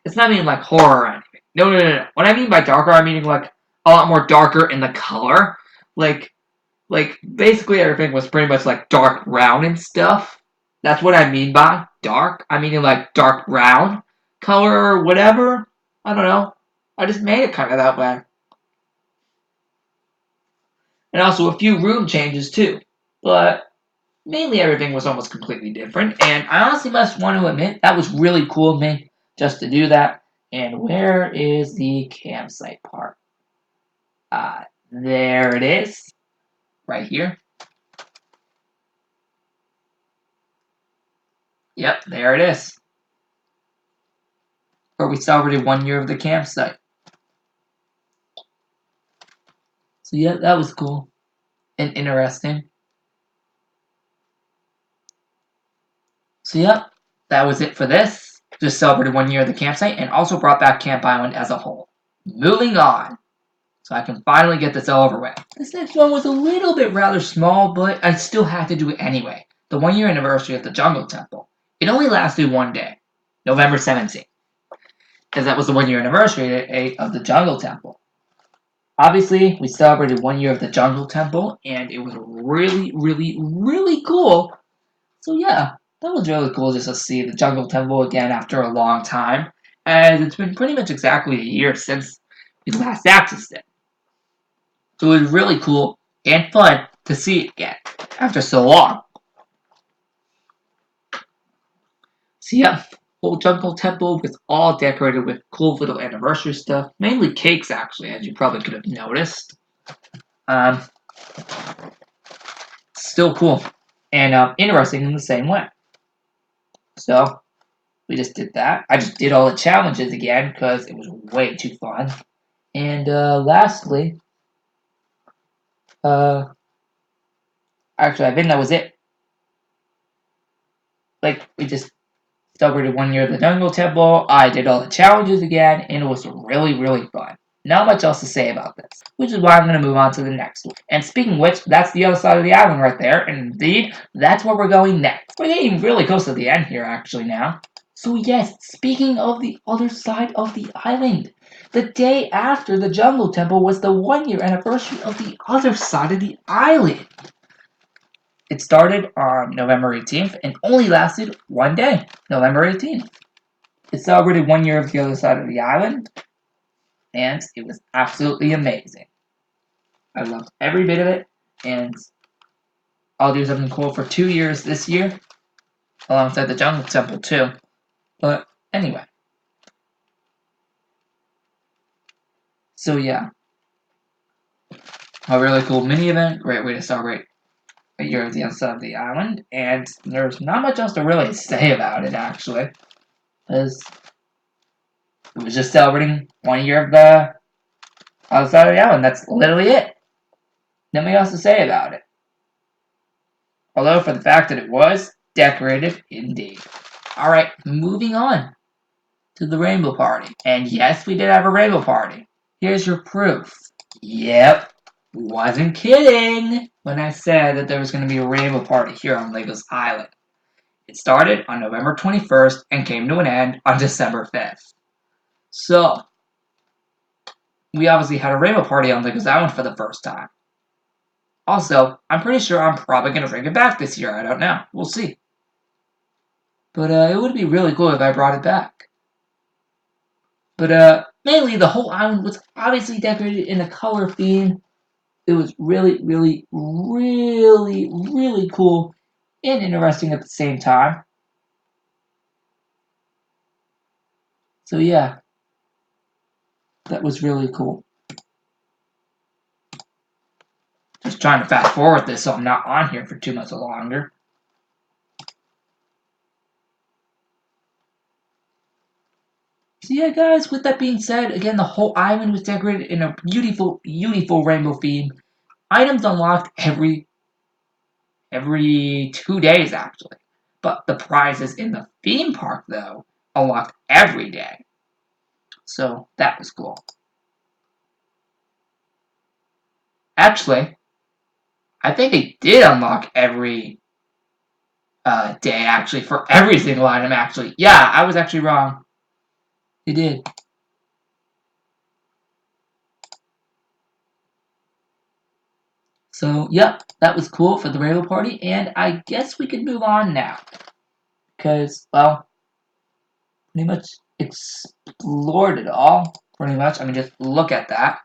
it's not meaning like horror or anything. No, no, no, no. What I mean by darker, I mean like a lot more darker in the color. Like basically everything was pretty much like dark brown and stuff. That's what I mean by dark. I mean like dark brown color or whatever. I don't know. I just made it kind of that way. And also a few room changes too. But mainly everything was almost completely different. And I honestly must want to admit that was really cool of me just to do that. And where is the campsite part? There it is. Right here. Yep, there it is. Where we celebrated 1 year of the campsite. So yeah, that was cool and interesting. So yeah, that was it for this. Just celebrated 1 year of the campsite and also brought back Camp Island as a whole. Moving on. So I can finally get this over with. This next one was a little bit rather small, but I still had to do it anyway. The 1 year anniversary of the Jungle Temple. It only lasted 1 day, November 17th, because that was the 1 year anniversary of the Jungle Temple. Obviously, we celebrated 1 year of the Jungle Temple, and it was really, really, really cool. So yeah, that was really cool just to see the Jungle Temple again after a long time. And it's been pretty much exactly a year since we last accessed it. So it was really cool and fun to see it again after so long. So yeah, Old Jungle Temple was all decorated with cool little anniversary stuff, mainly cakes actually, as you probably could have noticed. Um, Still cool and interesting in the same way. So we just did that. I just did all the challenges again because it was way too fun. And lastly, actually, I think that was it. Like we just celebrated 1 year of the Jungle Temple. I did all the challenges again, and it was really, really fun. not much else to say about this, which is why I'm going to move on to the next one. And speaking of which, that's the other side of the island right there, and indeed, that's where we're going next. We're getting really close to the end here, actually, now. So yes, speaking of the other side of the island, the day after the Jungle Temple was the 1-year anniversary of the other side of the island. It started on November 18th and only lasted one day, November 18th. It celebrated 1 year of the other side of the island, and it was absolutely amazing. I loved every bit of it, and I'll do something cool for 2 years this year, alongside the Jungle Temple too. But anyway. So yeah. A really cool mini event, great way to celebrate a year of the other side of the island, and there's not much else to really say about it actually. Because it was just celebrating 1 year of the other side of the island. That's literally it. Nothing else to say about it. Although for the fact that it was decorated indeed. Alright, moving on to the rainbow party. And yes, we did have a rainbow party. Here's your proof. Yep, wasn't kidding when I said that there was going to be a rainbow party here on Legos Island. It started on November 21st and came to an end on December 5th. So, we obviously had a rainbow party on Legos Island for the first time. Also, I'm pretty sure I'm probably going to bring it back this year. I don't know. We'll see. But it would be really cool if I brought it back. But mainly the whole island was obviously decorated in a color theme. It was really, really, really, really cool and interesting at the same time. So yeah, that was really cool. Just trying to fast forward this so I'm not on here for too much longer. So yeah, guys, with that being said, again, the whole island was decorated in a beautiful, beautiful rainbow theme. Items unlocked every 2 days, actually. But the prizes in the theme park, though, unlocked every day. So that was cool. Actually, I think they did unlock every day, actually, for every single item, actually. Yeah, I was actually wrong. They did. So, yep, that was cool for the rainbow party, and I guess we could move on now. Because, well, pretty much explored it all, pretty much. I mean, just look at that.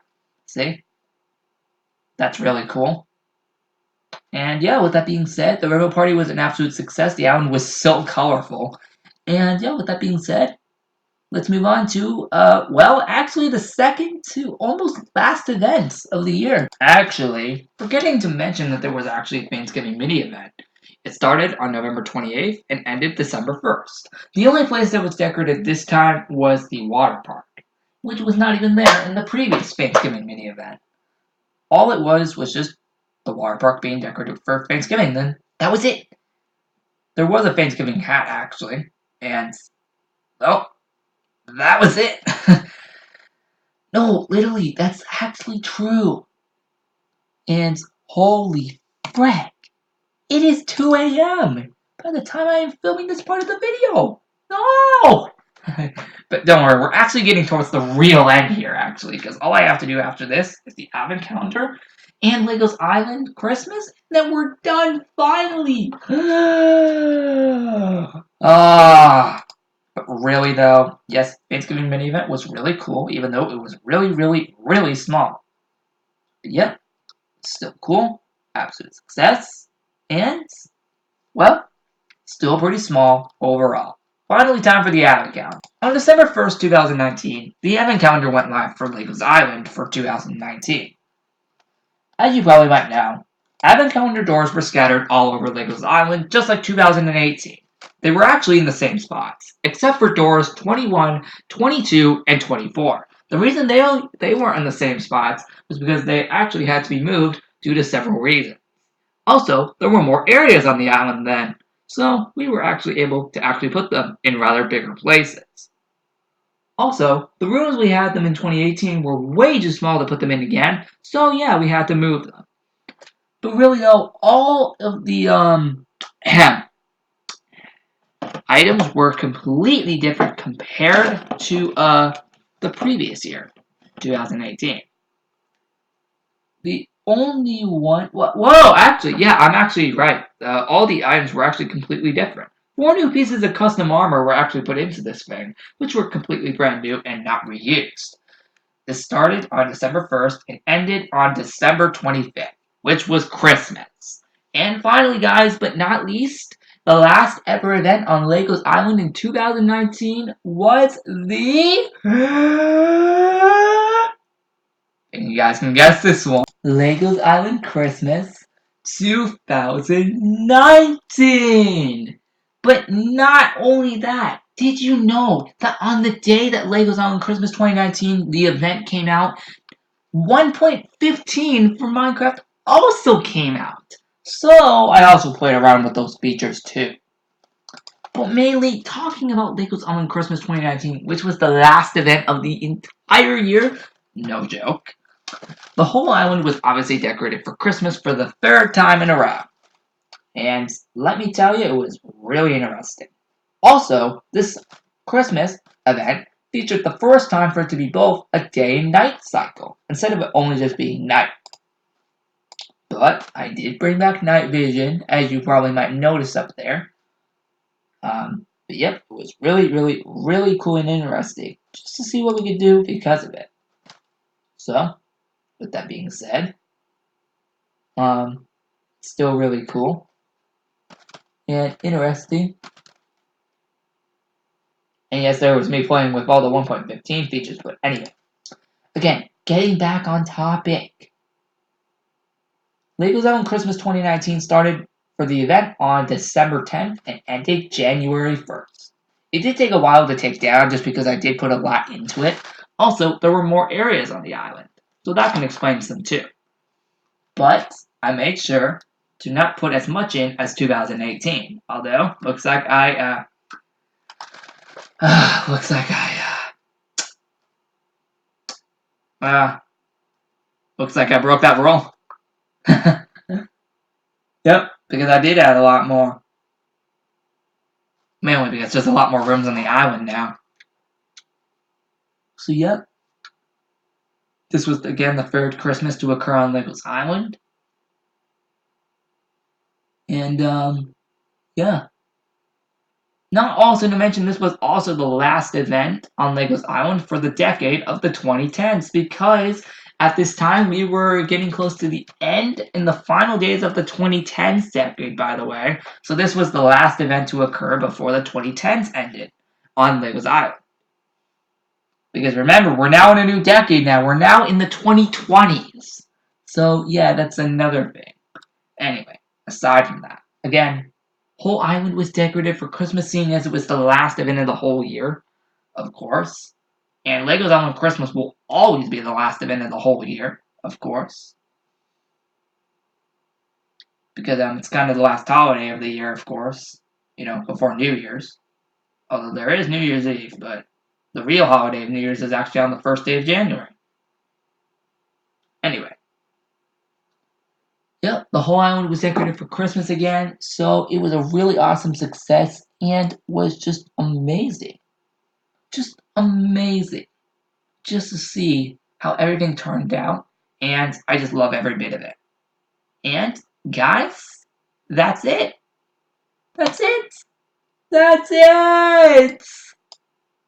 See? That's really cool. And yeah, with that being said, the rainbow party was an absolute success. The island was so colorful. And yeah, with that being said, let's move on to, well, actually the second to almost last events of the year. Actually, forgetting to mention that there was actually a Thanksgiving mini event. It started on November 28th and ended December 1st. The only place that was decorated this time was the water park, which was not even there in the previous Thanksgiving mini event. All it was just the water park being decorated for Thanksgiving, then that was it. There was a Thanksgiving hat, actually, and, well, that was it. No, literally, that's actually true. And holy frick, it is 2 a.m. by the time I am filming this part of the video. No! But don't worry, we're actually getting towards the real end here, actually, because all I have to do after this is the advent calendar and Legos Island Christmas, and then we're done, finally! But really, though, yes, Thanksgiving mini event was really cool, even though it was really, really, really small. But yep, still cool, absolute success, and, well, still pretty small overall. Finally, time for the advent calendar. On December 1st, 2019, the advent calendar went live for Legos Island for 2019. As you probably might know, advent calendar doors were scattered all over Legos Island, just like 2018. They were actually in the same spots, except for doors 21, 22, and 24. The reason they weren't in the same spots was because they actually had to be moved due to several reasons. Also, there were more areas on the island then, so we were actually able to put them in rather bigger places. Also, the rooms we had them in 2018 were way too small to put them in again, so yeah, we had to move them. But really though, all of the items were completely different compared to the previous year, 2018. The only one, whoa, actually, yeah, I'm actually right. All the items were actually completely different. 4 new pieces of custom armor were actually put into this thing, which were completely brand new and not reused. This started on December 1st and ended on December 25th, which was Christmas. And finally, guys, but not least, the last ever event on Legos Island in 2019 was the. And you guys can guess this one. Legos Island Christmas 2019! But not only that, did you know that on the day that Legos Island Christmas 2019, the event came out, 1.15 for Minecraft also came out. So I also played around with those features too. But mainly talking about Legos Island Christmas 2019, which was the last event of the entire year, no joke. The whole island was obviously decorated for Christmas for the 3rd time in a row. And let me tell you, it was really interesting. Also, this Christmas event featured the first time for it to be both a day and night cycle, instead of it only just being night. But I did bring back night vision, as you probably might notice up there. But yep, it was really, really, really cool and interesting, just to see what we could do because of it. So, with that being said, still really cool and interesting. And yes, there was me playing with all the 1.15 features, but anyway. Again, getting back on topic. Legos Island Christmas 2019 started for the event on December 10th and ended January 1st. It did take a while to take down just because I did put a lot into it. Also, there were more areas on the island, so that can explain some too. But I made sure to not put as much in as 2018. Although, looks like I broke that rule. Yep, because I did add a lot more. Mainly because there's a lot more rooms on the island now. So yep. This was again the 3rd Christmas to occur on Legos Island. And yeah. Not also to mention this was also the last event on Legos Island for the decade of the 2010s, because at this time we were getting close to the end in the final days of the 2010s decade, by the way. So this was the last event to occur before the 2010s ended on Legos Island. Because remember, we're now in a new decade now. We're now in the 2020s. So yeah, that's another thing. Anyway, aside from that, again, whole island was decorated for Christmas, seeing as it was the last event of the whole year, of course. And Legos Island Christmas will always be the last event of the whole year, of course. Because it's kind of the last holiday of the year, of course. You know, before New Year's. Although there is New Year's Eve, but the real holiday of New Year's is actually on the 1st day of January. Anyway. Yep, the whole island was decorated for Christmas again, so it was a really awesome success and was just amazing. Just amazing. Just to see how everything turned out, and I just love every bit of it. And, guys, that's it. That's it. That's it.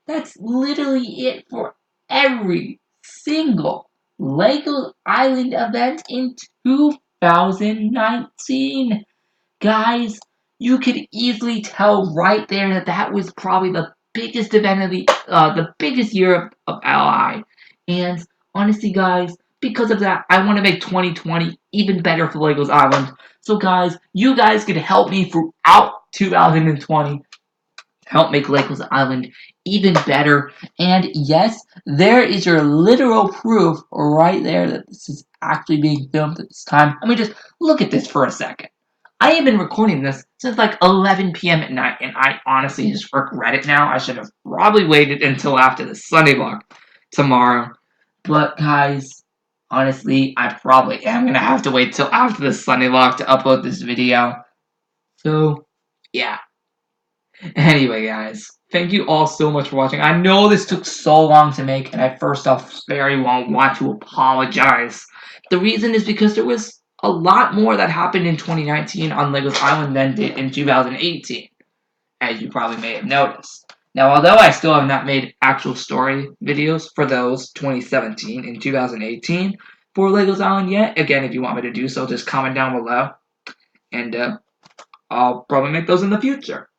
That's literally it for every single Lego Island event in 2019. Guys, you could easily tell right there that that was probably the biggest event of the biggest year of LI. And honestly, guys, because of that, I want to make 2020 even better for Legos Island. So, guys, you guys could help me throughout 2020 help make Legos Island even better. And yes, there is your literal proof right there that this is actually being filmed at this time. Let me just look at this for a second. I have been recording this since like 11 p.m. at night, and I honestly just regret it now. I should have probably waited until after the Sunday vlog tomorrow. But guys, honestly, I probably am going to have to wait till after the Sunday vlog to upload this video. So, yeah. Anyway, guys, thank you all so much for watching. I know this took so long to make, and I first off very well want to apologize. The reason is because there was a lot more that happened in 2019 on Legos Island than did in 2018, as you probably may have noticed. Now, although I still have not made actual story videos for those 2017 and 2018 for Legos Island yet, again, if you want me to do so, just comment down below, and I'll probably make those in the future.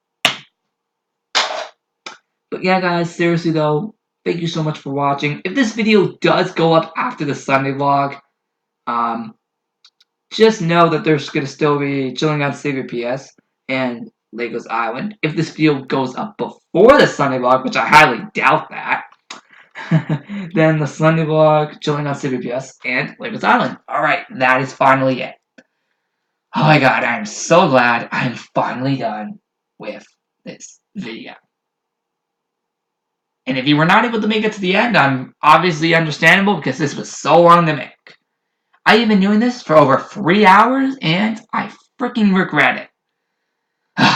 But yeah, guys, seriously though, thank you so much for watching. If this video does go up after the Sunday vlog, just know that there's going to still be Chilling on Savior PS and Legos Island. If this video goes up before the Sunday vlog, which I highly doubt that, then the Sunday vlog, Chilling on Savior PS, and Legos Island. Alright, that is finally it. Oh my god, I am so glad I'm finally done with this video. And if you were not able to make it to the end, I'm obviously understandable because this was so long to make. I have been doing this for over 3 hours and I freaking regret it.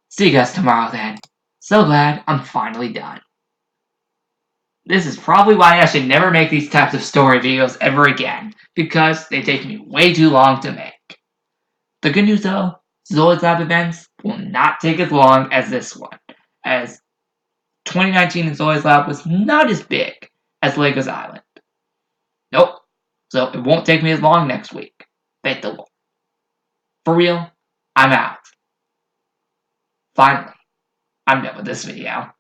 See you guys tomorrow then. So glad I'm finally done. This is probably why I should never make these types of story videos ever again, because they take me way too long to make. The good news though, Zoids Lab events will not take as long as this one, as 2019 in Zoids Lab was not as big as Legos Island. Nope. So it won't take me as long next week. Bet the Lord. For real, I'm out. Finally, I'm done with this video.